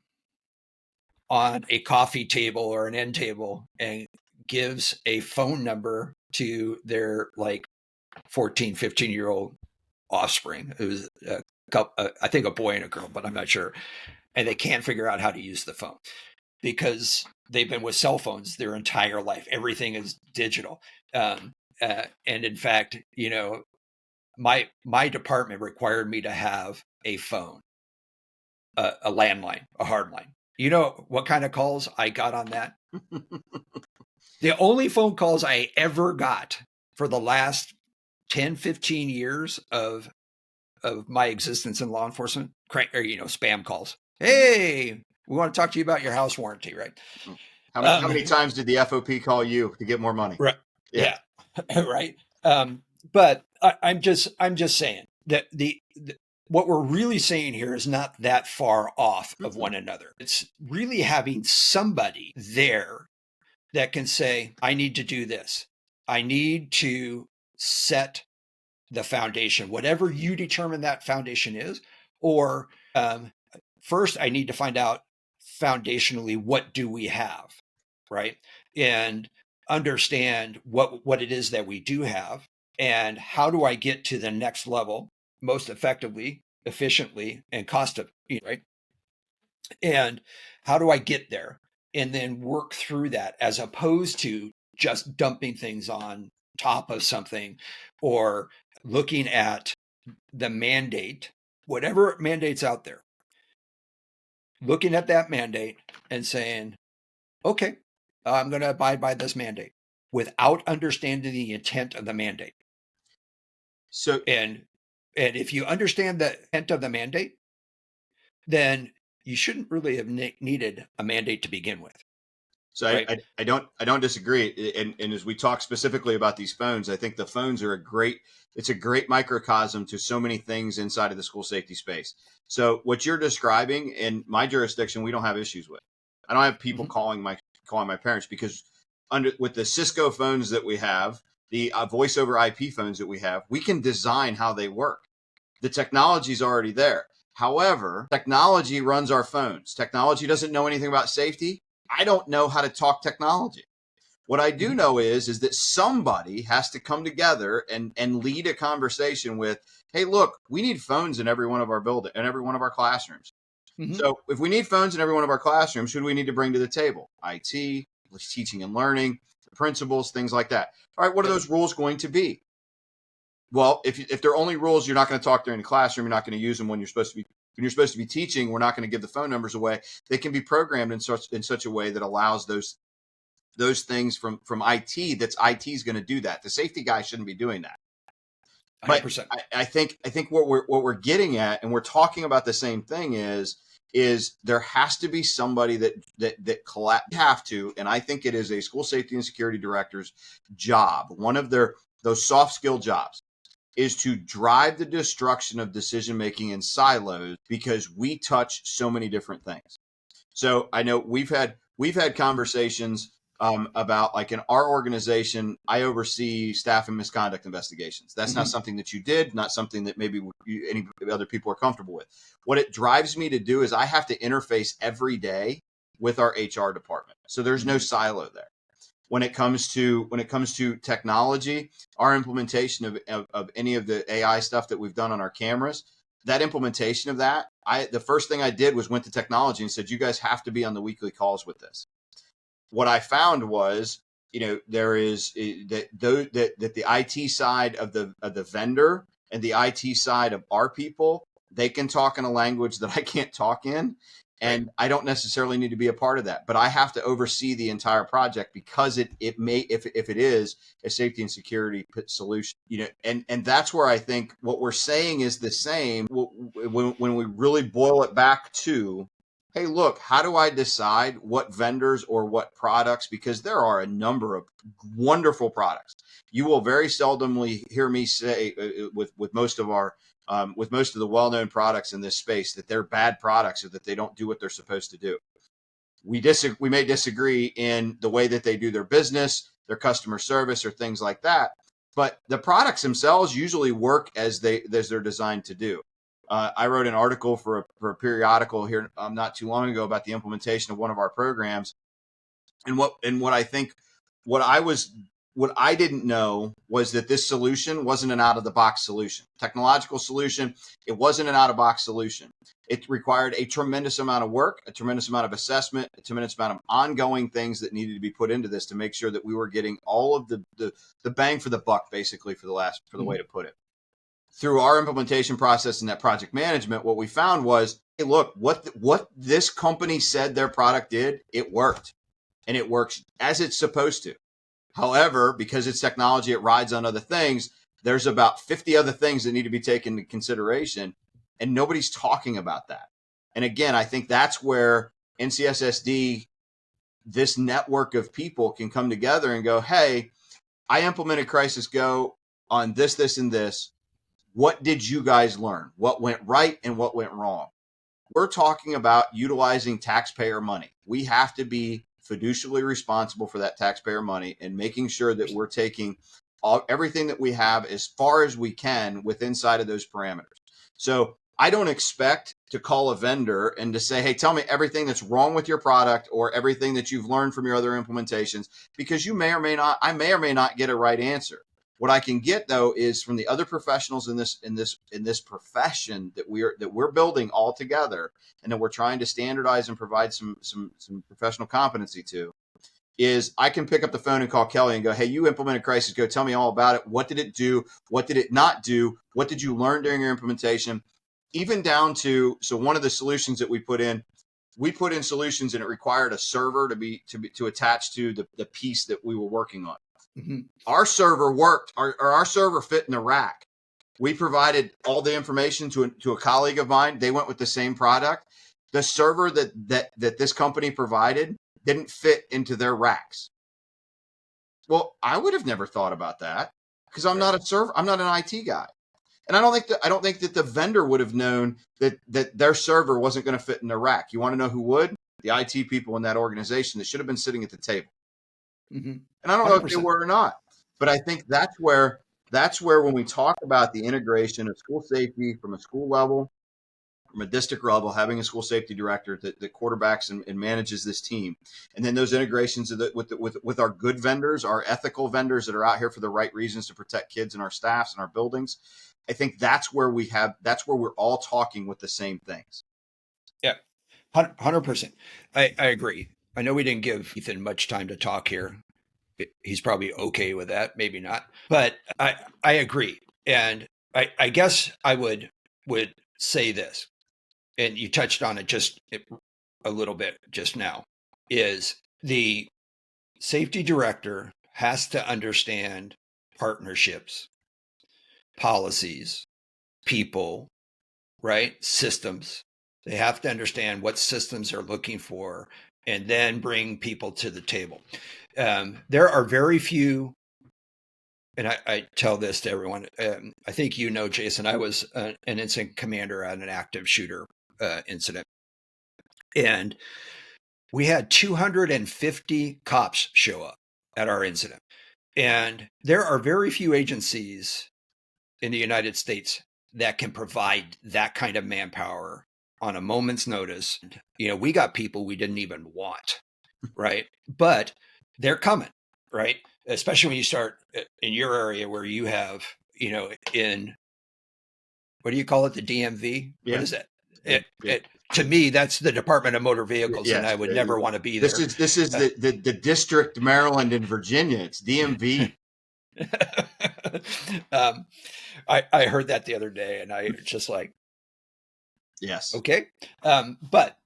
on a coffee table or an end table and gives a phone number to their like 14, 15-year-old offspring. It was I think a boy and a girl, but I'm not sure. And they can't figure out how to use the phone because they've been with cell phones their entire life. Everything is digital. And in fact, you know, my department required me to have a phone, a landline, a hard line. You know what kind of calls I got on that? The only phone calls I ever got for the last 10, 15 years of my existence in law enforcement, spam calls. Hey, we want to talk to you about your house warranty, right? How many times did the FOP call you to get more money? Right. Yeah. Right. But I'm just saying that what we're really saying here is not that far off of one another. It's really having somebody there that can say, I need to do this. I need to set the foundation, whatever you determine that foundation is, or first I need to find out foundationally, what do we have, right? And understand what it is that we do have, and how do I get to the next level most effectively, efficiently, and right? And how do I get there? And then work through that, as opposed to just dumping things on top of something, or looking at the mandate, whatever mandate's out there, looking at that mandate and saying, okay, I'm going to abide by this mandate without understanding the intent of the mandate. So, and if you understand the intent of the mandate, then you shouldn't really have needed a mandate to begin with. So Right. I don't disagree. And as we talk specifically about these phones, I think the phones are it's a great microcosm to so many things inside of the school safety space. So what you're describing in my jurisdiction, we don't have issues with. I don't have people calling my parents because with the Cisco phones that we have, the voice over IP phones that we have, we can design how they work. The technology is already there. However, technology runs our phones. Technology doesn't know anything about safety. I don't know how to talk technology. What I do know is that somebody has to come together and lead a conversation with, hey, look, we need phones in every one of our every one of our classrooms. So if we need phones in every one of our classrooms, who do we need to bring to the table? IT, teaching and learning, the principals, things like that. All right, what are those rules going to be? Well, if they're only rules, you're not going to talk during the classroom. You're not going to use them when you're supposed to be teaching. We're not going to give the phone numbers away. They can be programmed in such a way that allows those things from IT. That's IT is going to do that. The safety guy shouldn't be doing that. 100%. But I think what we're getting at, and we're talking about the same thing, is there has to be somebody that have to, and I think it is a school safety and security director's job. One of those soft skill jobs is to drive the destruction of decision making in silos, because we touch so many different things. So I know we've had conversations about, like, in our organization, I oversee staff and misconduct investigations. That's not something that you did, not something that maybe any other people are comfortable with. What it drives me to do is I have to interface every day with our HR department. So there's no silo there. When it comes to technology, our implementation of any of the AI stuff that we've done on our cameras, that implementation of that, the first thing I did was went to technology and said, you guys have to be on the weekly calls with this. What I found was, there is that the IT side of the vendor and the IT side of our people, they can talk in a language that I can't talk in. And I don't necessarily need to be a part of that, but I have to oversee the entire project, because it may, if it is a safety and security solution, and that's where I think what we're saying is the same when we really boil it back to, hey, look, how do I decide what vendors or what products? Because there are a number of wonderful products. You will very seldomly hear me say with most of the well-known products in this space that they're bad products or that they don't do what they're supposed to do. We may disagree in the way that they do their business, their customer service, or things like that, but the products themselves usually work as they're designed to do. I wrote an article for a periodical here not too long ago about the implementation of one of our programs, and what I didn't know was that this solution wasn't an out-of-the-box solution. Technological solution, it wasn't an out-of-box solution. It required a tremendous amount of work, a tremendous amount of assessment, a tremendous amount of ongoing things that needed to be put into this to make sure that we were getting all of the bang for the buck, basically, for the way to put it. Through our implementation process and that project management, what we found was, hey, look, what this company said their product did, it worked. And it works as it's supposed to. However, because it's technology, it rides on other things. There's about 50 other things that need to be taken into consideration, and nobody's talking about that. And again, I think that's where NCSSD, this network of people, can come together and go, hey, I implemented Crisis Go on this, this, and this. What did you guys learn? What went right and what went wrong? We're talking about utilizing taxpayer money. We have to be fiduciarily responsible for that taxpayer money and making sure that we're taking everything that we have as far as we can within inside of those parameters. So I don't expect to call a vendor and to say, hey, tell me everything that's wrong with your product or everything that you've learned from your other implementations, because I may or may not get a right answer. What I can get, though, is from the other professionals in this profession that we're building all together, and that we're trying to standardize and provide some professional competency to, is I can pick up the phone and call Kelly and go, hey, you implemented Crisis Go. Tell me all about it. What did it do? What did it not do? What did you learn during your implementation? Even down to, so one of the solutions that we put in solutions, and it required a server to attach to the piece that we were working on. Our server worked. Our server fit in the rack. We provided all the information to a colleague of mine. They went with the same product. The server that this company provided didn't fit into their racks. Well, I would have never thought about that because I'm not a server. I'm not an IT guy. And I don't think that the vendor would have known that their server wasn't going to fit in their rack. You want to know who would? The IT people in that organization that should have been sitting at the table. Mm-hmm. And I don't know if they 100%. were or not. But I think that's where when we talk about the integration of school safety from a school level, from a district level, having a school safety director that quarterbacks and manages this team, and then those integrations with our good vendors, our ethical vendors that are out here for the right reasons to protect kids and our staffs and our buildings. I think that's where we're all talking with the same things. Yeah, 100%. I agree. I know we didn't give Ethan much time to talk here. He's probably okay with that, maybe not. But I agree. And I guess I would say this, and you touched on it just a little bit just now, is the safety director has to understand partnerships, policies, people, right? Systems. They have to understand what systems they're looking for and then bring people to the table. There are very few, and I tell this to everyone. I think you know, Jason, I was an incident commander on an active shooter incident. And we had 250 cops show up at our incident. And there are very few agencies in the United States that can provide that kind of manpower on a moment's notice. You know, we got people we didn't even want, right? But they're coming, right? Especially when you start in your area where you have, you know, in, what do you call it? The DMV? Yeah. What is that? To me, that's the Department of Motor Vehicles, Yes, and I would never want to be this there. is the district, Maryland and Virginia. It's DMV. I heard that the other day, and I just like, yes, okay. But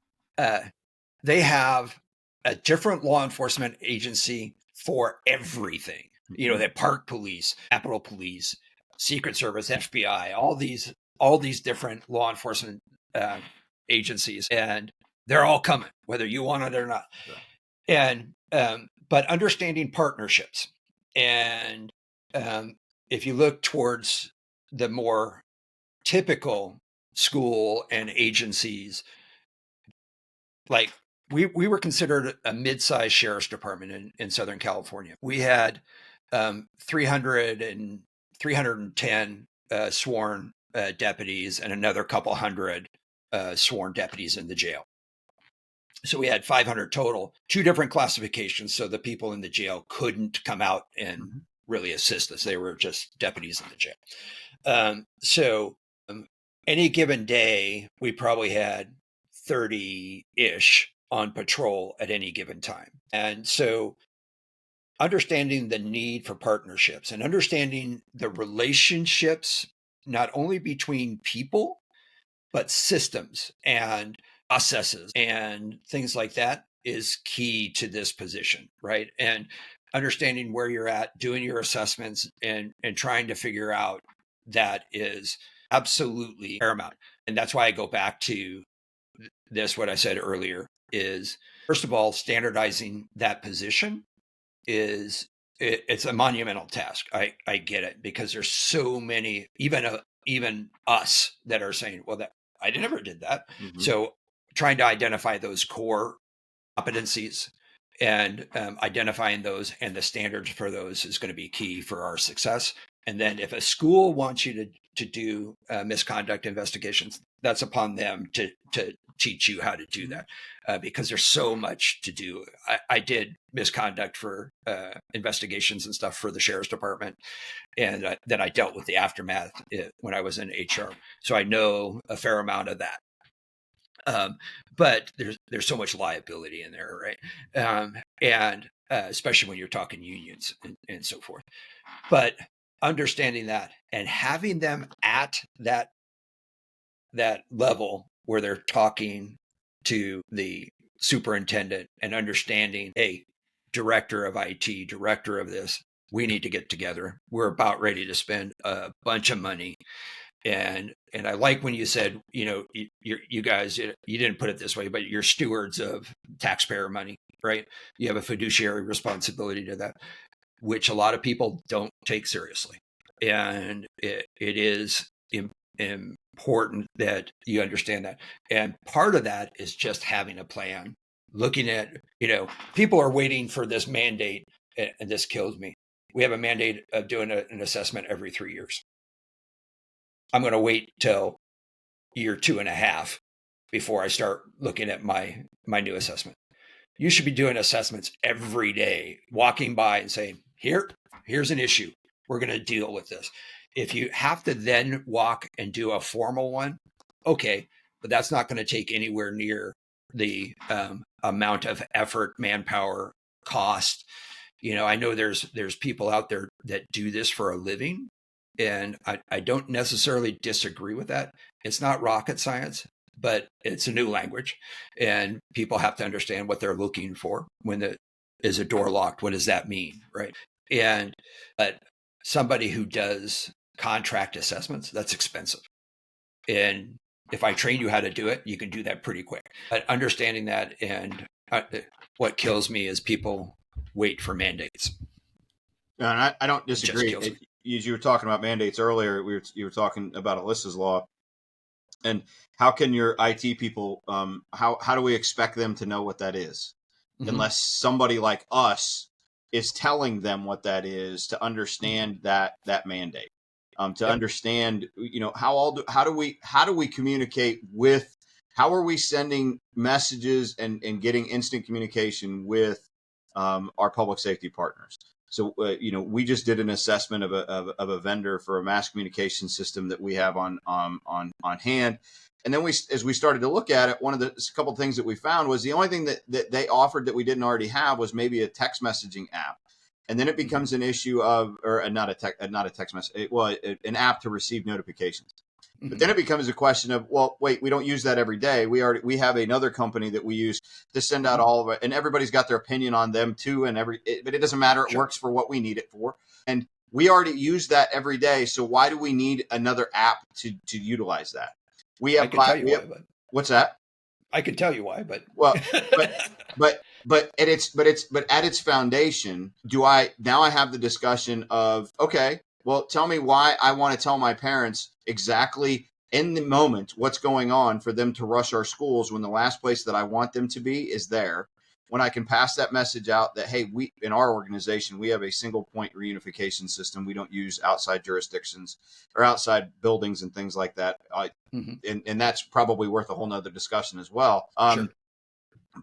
they have a different law enforcement agency for everything. You know, the Park Police, Capitol Police, Secret Service, FBI, all these different law enforcement agencies, and they're all coming, whether you want it or not. Right. And but understanding partnerships, and if you look towards the more typical school and agencies, like we were considered a mid-sized sheriff's department in Southern California. We had 310 sworn deputies and another couple hundred sworn deputies in the jail. So we had 500 total, 2 different classifications. So the people in the jail couldn't come out and really assist us. They were just deputies in the jail. So any given day, we probably had 30-ish on patrol at any given time. And so understanding the need for partnerships and understanding the relationships, not only between people, but systems and processes and things like that is key to this position, right? And understanding where you're at, doing your assessments and trying to figure out that is absolutely paramount. And that's why I go back to this, what I said earlier is, first of all, standardizing that position it's a monumental task. I get it, because there's so many, even us that are saying, well, that I never did that. So trying to identify those core competencies and identifying those and the standards for those is going to be key for our success. And then if a school wants you to do misconduct investigations, that's upon them to teach you how to do that, because there's so much to do. I did misconduct for investigations and stuff for the sheriff's department, and then I dealt with the aftermath when I was in HR. So I know a fair amount of that. But there's so much liability in there, right? And especially when you're talking unions and so forth. But understanding that and having them at that level where they're talking to the superintendent and understanding, hey, director of IT, director of this, we need to get together. We're about ready to spend a bunch of money. And I like when you said, you know, you guys, you didn't put it this way, but you're stewards of taxpayer money, right? You have a fiduciary responsibility to that, which a lot of people don't take seriously. And it is important that you understand that. And part of that is just having a plan, looking at, people are waiting for this mandate, and this kills me. We have a mandate of doing an assessment every 3 years. I'm going to wait till year 2.5 before I start looking at my new assessment. You should be doing assessments every day, walking by and saying, here's an issue. We're going to deal with this. If you have to then walk and do a formal one, okay, but that's not going to take anywhere near the amount of effort, manpower, cost. I know there's people out there that do this for a living, and I don't necessarily disagree with that. It's not rocket science, but it's a new language, and people have to understand what they're looking for. Is a door locked? What does that mean, right? But somebody who does contract assessments, that's expensive. And if I train you how to do it, you can do that pretty quick. But understanding that, and what kills me is people wait for mandates. No, and I don't disagree. As you were talking about mandates earlier, you were talking about Alyssa's law, and how can your IT people? How do we expect them to know what that is, unless somebody like us is telling them what that is to understand that mandate, to understand, how do we communicate with? How are we sending messages and getting instant communication with our public safety partners? So, we just did an assessment of a vendor for a mass communication system that we have on hand. And then as we started to look at it, a couple of things that we found was the only thing that they offered that we didn't already have was maybe a text messaging app. And then it becomes an issue of, or not a text message, an app to receive notifications. But then it becomes a question of, well, wait, we don't use that every day. We have another company that we use to send out all of it, and everybody's got their opinion on them too. But it doesn't matter. It works for what we need it for, and we already use that every day. So why do we need another app to utilize that? I can tell you why. But what's that? I can tell you why, but well, but at its foundation, I have the discussion of, okay, well, tell me why I want to tell my parents exactly in the moment what's going on for them to rush our schools when the last place that I want them to be is there, when I can pass that message out that, hey, we in our organization, we have a single point reunification system. We don't use outside jurisdictions or outside buildings and things like that. And that's probably worth a whole nother discussion as well. Sure.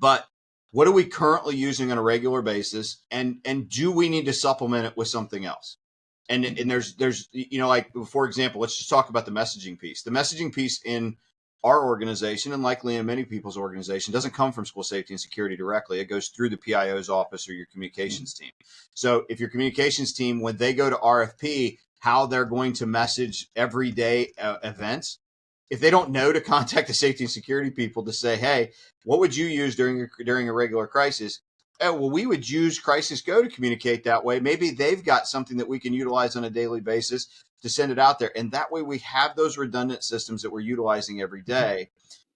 But what are we currently using on a regular basis? And do we need to supplement it with something else? And there's, like, for example, let's just talk about the messaging piece. The messaging piece in our organization, and likely in many people's organization, doesn't come from school safety and security directly. It goes through the PIO's office or your communications team. So if your communications team, when they go to RFP, how they're going to message everyday events, if they don't know to contact the safety and security people to say, hey, what would you use during a regular crisis? Oh, well, we would use Crisis Go to communicate that way. Maybe they've got something that we can utilize on a daily basis to send it out there. And that way we have those redundant systems that we're utilizing every day.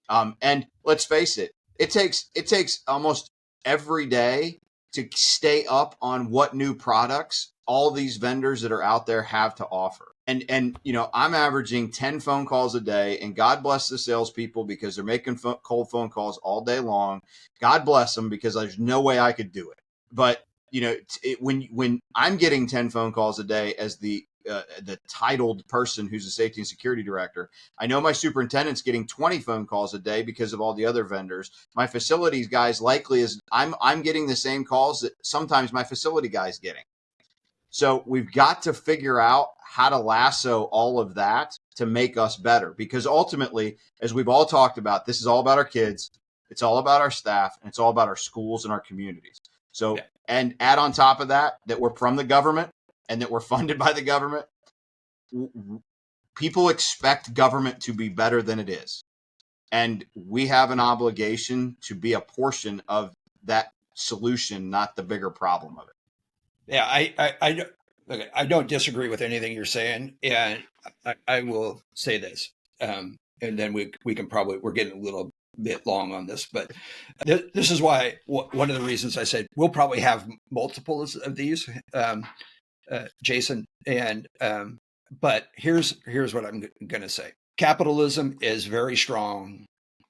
And let's face it, it takes almost every day to stay up on what new products all these vendors that are out there have to offer. And I'm averaging 10 phone calls a day, and God bless the salespeople because they're making cold phone calls all day long. God bless them, because there's no way I could do it. But when I'm getting 10 phone calls a day as the titled person who's a safety and security director, I know my superintendent's getting 20 phone calls a day because of all the other vendors. My facilities guys likely I'm getting the same calls that sometimes my facility guy's getting. So we've got to figure out how to lasso all of that to make us better, because ultimately, as we've all talked about, this is all about our kids, it's all about our staff, and it's all about our schools and our communities. So, and add on top of that we're from the government and that we're funded by the government. People expect government to be better than it is. And we have an obligation to be a portion of that solution, not the bigger problem of it. Yeah, I don't disagree with anything you're saying, and I will say this, and then we can probably, we're getting a little bit long on this, but this is why one of the reasons I said we'll probably have multiples of these, Jason. And but here's what I'm going to say. Capitalism is very strong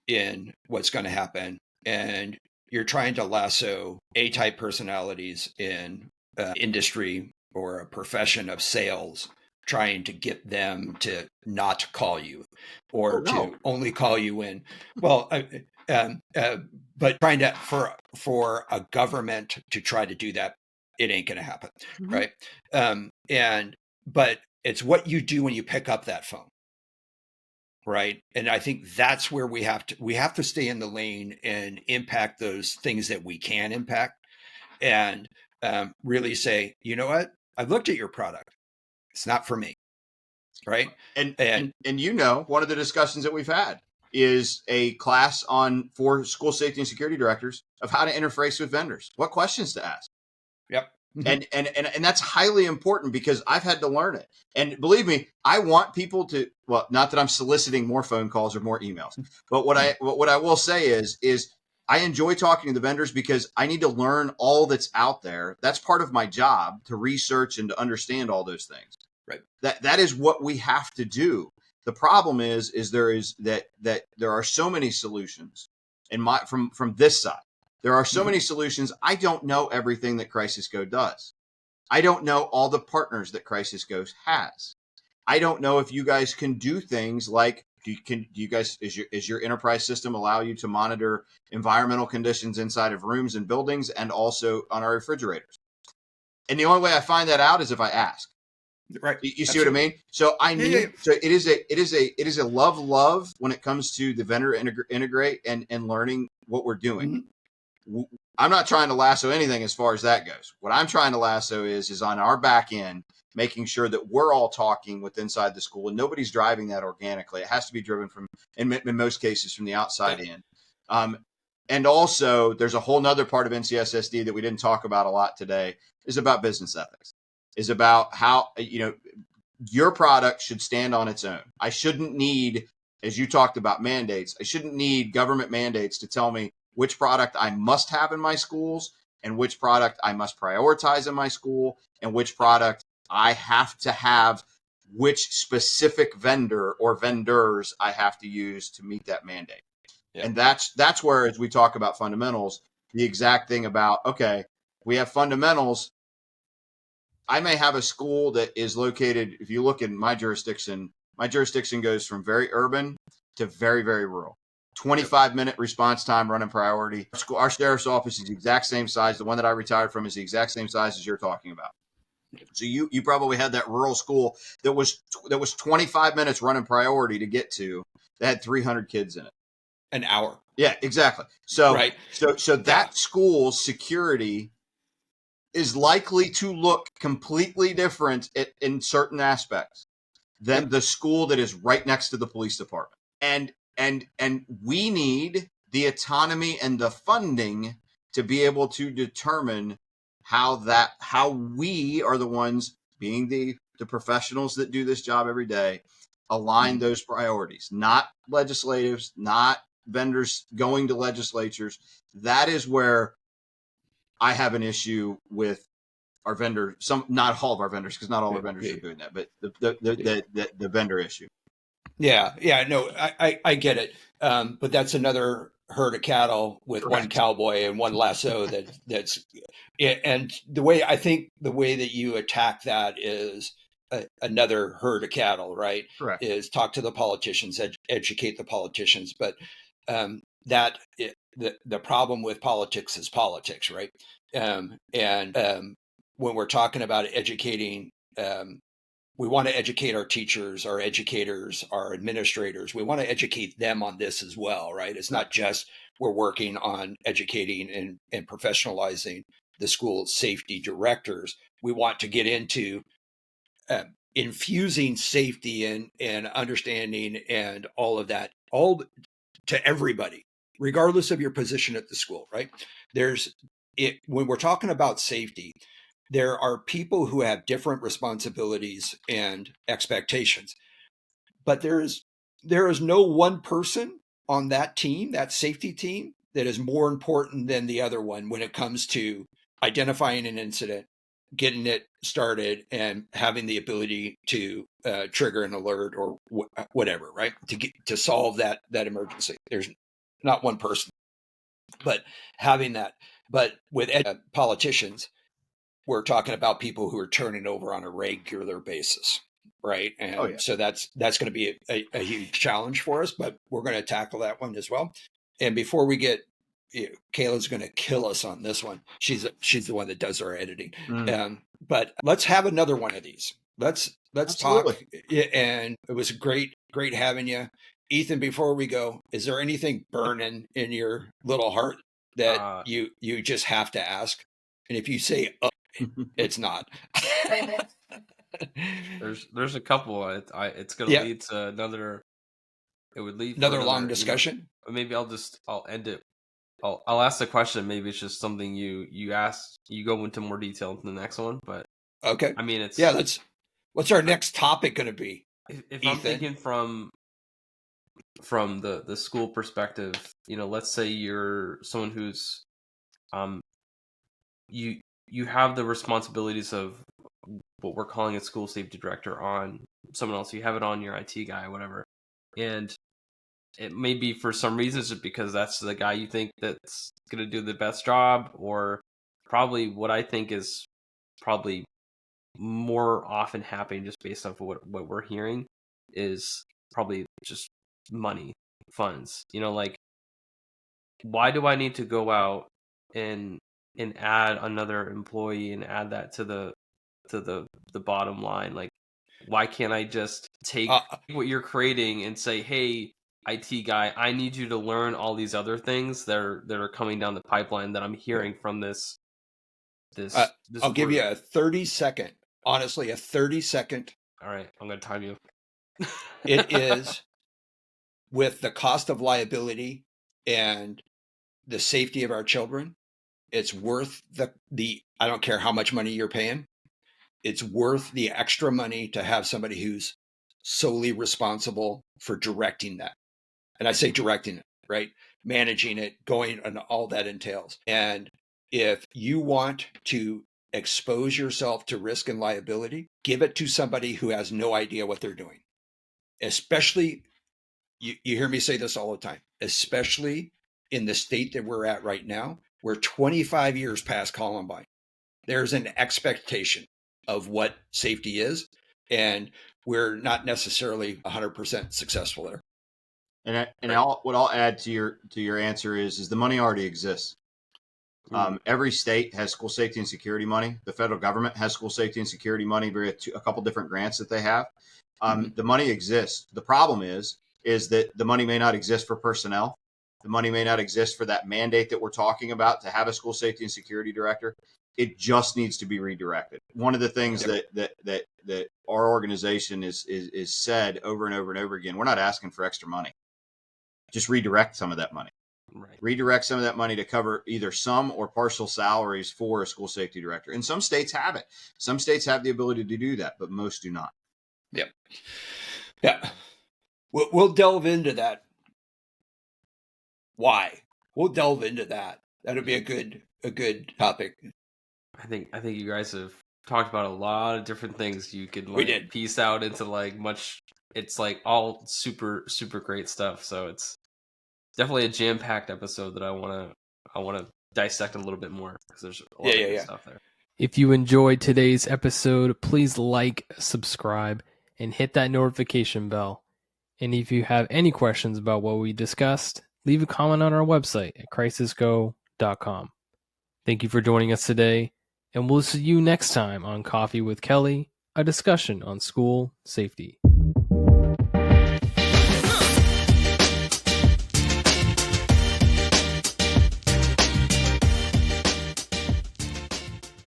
in what's going to happen, and you're trying to lasso A-type personalities in industry or a profession of sales, trying to get them to not call you or to only call you in. Well, but trying to for a government to try to do that, it ain't going to happen, right? But it's what you do when you pick up that phone, right? And I think that's where we have to stay in the lane and impact those things that we can impact, and really say, you know what? I've looked at your product. It's not for me, right? And one of the discussions that we've had is a class for school safety and security directors of how to interface with vendors, what questions to ask. Yep. And that's highly important because I've had to learn it. And believe me, I want people to, well, not that I'm soliciting more phone calls or more emails, but what I will say is I enjoy talking to the vendors because I need to learn all that's out there. That's part of my job, to research and to understand all those things. Right. That is what we have to do. The problem is there are so many solutions from this side. There are so many solutions. I don't know everything that Crisis Go does. I don't know all the partners that Crisis Go has. I don't know if you guys can do things like, is your enterprise system allow you to monitor environmental conditions inside of rooms and buildings and also on our refrigerators? And the only way I find that out is if I ask. Right. You see what I mean? So I need. So it is a love when it comes to the vendor integrate and learning what we're doing. I'm not trying to lasso anything as far as that goes. What I'm trying to lasso is on our back end, making sure that we're all talking with inside the school and nobody's driving that organically. It has to be driven from, in most cases, from the outside in. And also, there's a whole nother part of NCSSD that we didn't talk about a lot today, is about business ethics, is about how, your product should stand on its own. I shouldn't need, as you talked about mandates, I shouldn't need government mandates to tell me which product I must have in my schools and which product I must prioritize in my school and which product I have to have, which specific vendor or vendors I have to use to meet that mandate. Yeah. And that's where, as we talk about fundamentals, the exact thing about, okay, we have fundamentals. I may have a school that is located, if you look in my jurisdiction goes from very urban to very, very rural. 25-minute response time, running priority. Our sheriff's office is the exact same size. The one that I retired from is the exact same size as you're talking about. So you probably had that rural school that was 25 minutes running priority to get to, that had 300 kids in it. An hour. Yeah, exactly. So right. So that school's security is likely to look completely different in certain aspects than the school that is right next to the police department. And we need the autonomy and the funding to be able to determine how we are the ones, being the professionals that do this job every day, align those priorities, not legislatives, not vendors going to legislatures. That is where I have an issue with our vendor, not all of our vendors, because not all our vendors are doing that, but the vendor issue. Yeah, no, I get it. But that's another herd of cattle with Correct. One cowboy and one lasso that's and the way that you attack that is another herd of cattle, right? Correct. Is talk to the politicians, educate the politicians. But the problem with politics is politics, right? When we're talking about educating, we want to educate our teachers, our educators, our administrators. We want to educate them on this as well, right? It's not just we're working on educating and professionalizing the school safety directors. We want to get into infusing safety and understanding and all of that, all to everybody, regardless of your position at the school, right? When we're talking about safety, there are people who have different responsibilities and expectations, but there is no one person on that team, that safety team, that is more important than the other one when it comes to identifying an incident, getting it started, and having the ability to trigger an alert or whatever, right? To solve that emergency. There's not one person, but having that. But with politicians, we're talking about people who are turning over on a regular basis, right? And so that's going to be a huge challenge for us, but we're going to tackle that one as well. And before we get, Kayla's going to kill us on this one. She's the one that does our editing. But let's have another one of these. Let's Absolutely. Talk. And it was great having you, Ethan. Before we go, is there anything burning in your little heart that you just have to ask? And if you say, it's not. There's a couple. It's going to lead to another. It would lead another long discussion. Maybe I'll end it. I'll ask the question. Maybe it's just something you ask. You go into more detail in the next one. But okay. I mean, it's What's our next topic going to be? If I'm thinking from the school perspective, let's say you're someone who's you have the responsibilities of what we're calling a school safety director on someone else. You have it on your IT guy, whatever. And it may be for some reasons just because that's the guy you think that's going to do the best job, or probably what I think is probably more often happening just based off of what we're hearing is probably just money, funds. Like, why do I need to go out and add another employee and add that to the bottom line? Like, why can't I just take what you're creating and say, hey, IT guy, I need you to learn all these other things that are coming down the pipeline that I'm hearing from this I'll give you a 30-second, honestly, a 30-second. All right, I'm going to time you. It is, with the cost of liability and the safety of our children, it's worth the I don't care how much money you're paying. It's worth the extra money to have somebody who's solely responsible for directing that. And I say directing it, right? Managing it, going, and all that entails. And if you want to expose yourself to risk and liability, give it to somebody who has no idea what they're doing. Especially, you hear me say this all the time, especially in the state that we're at right now, we're 25 years past Columbine. There's an expectation of what safety is, and we're not necessarily 100% successful there. And what I'll add to your answer is the money already exists. Every state has school safety and security money. The federal government has school safety and security money via a couple different grants that they have. The money exists. The problem is that the money may not exist for personnel. The money may not exist for that mandate that we're talking about to have a school safety and security director. It just needs to be redirected. One of the things that our organization is said over and over and over again, we're not asking for extra money. Just redirect some of that money. Right. Redirect some of that money to cover either some or partial salaries for a school safety director. And some states have it. Some states have the ability to do that, but most do not. Yep. Yeah. We'll delve into that. Why? We'll delve into that. That'll be a good topic. I think you guys have talked about a lot of different things. You could piece out into much. It's all super great stuff. So it's definitely a jam-packed episode that I want to dissect a little bit more because there's a lot of good stuff there. If you enjoyed today's episode, please subscribe, and hit that notification bell. And if you have any questions about what we discussed, leave a comment on our website at crisisgo.com. Thank you for joining us today, and we'll see you next time on Coffee with Kelly, a discussion on school safety.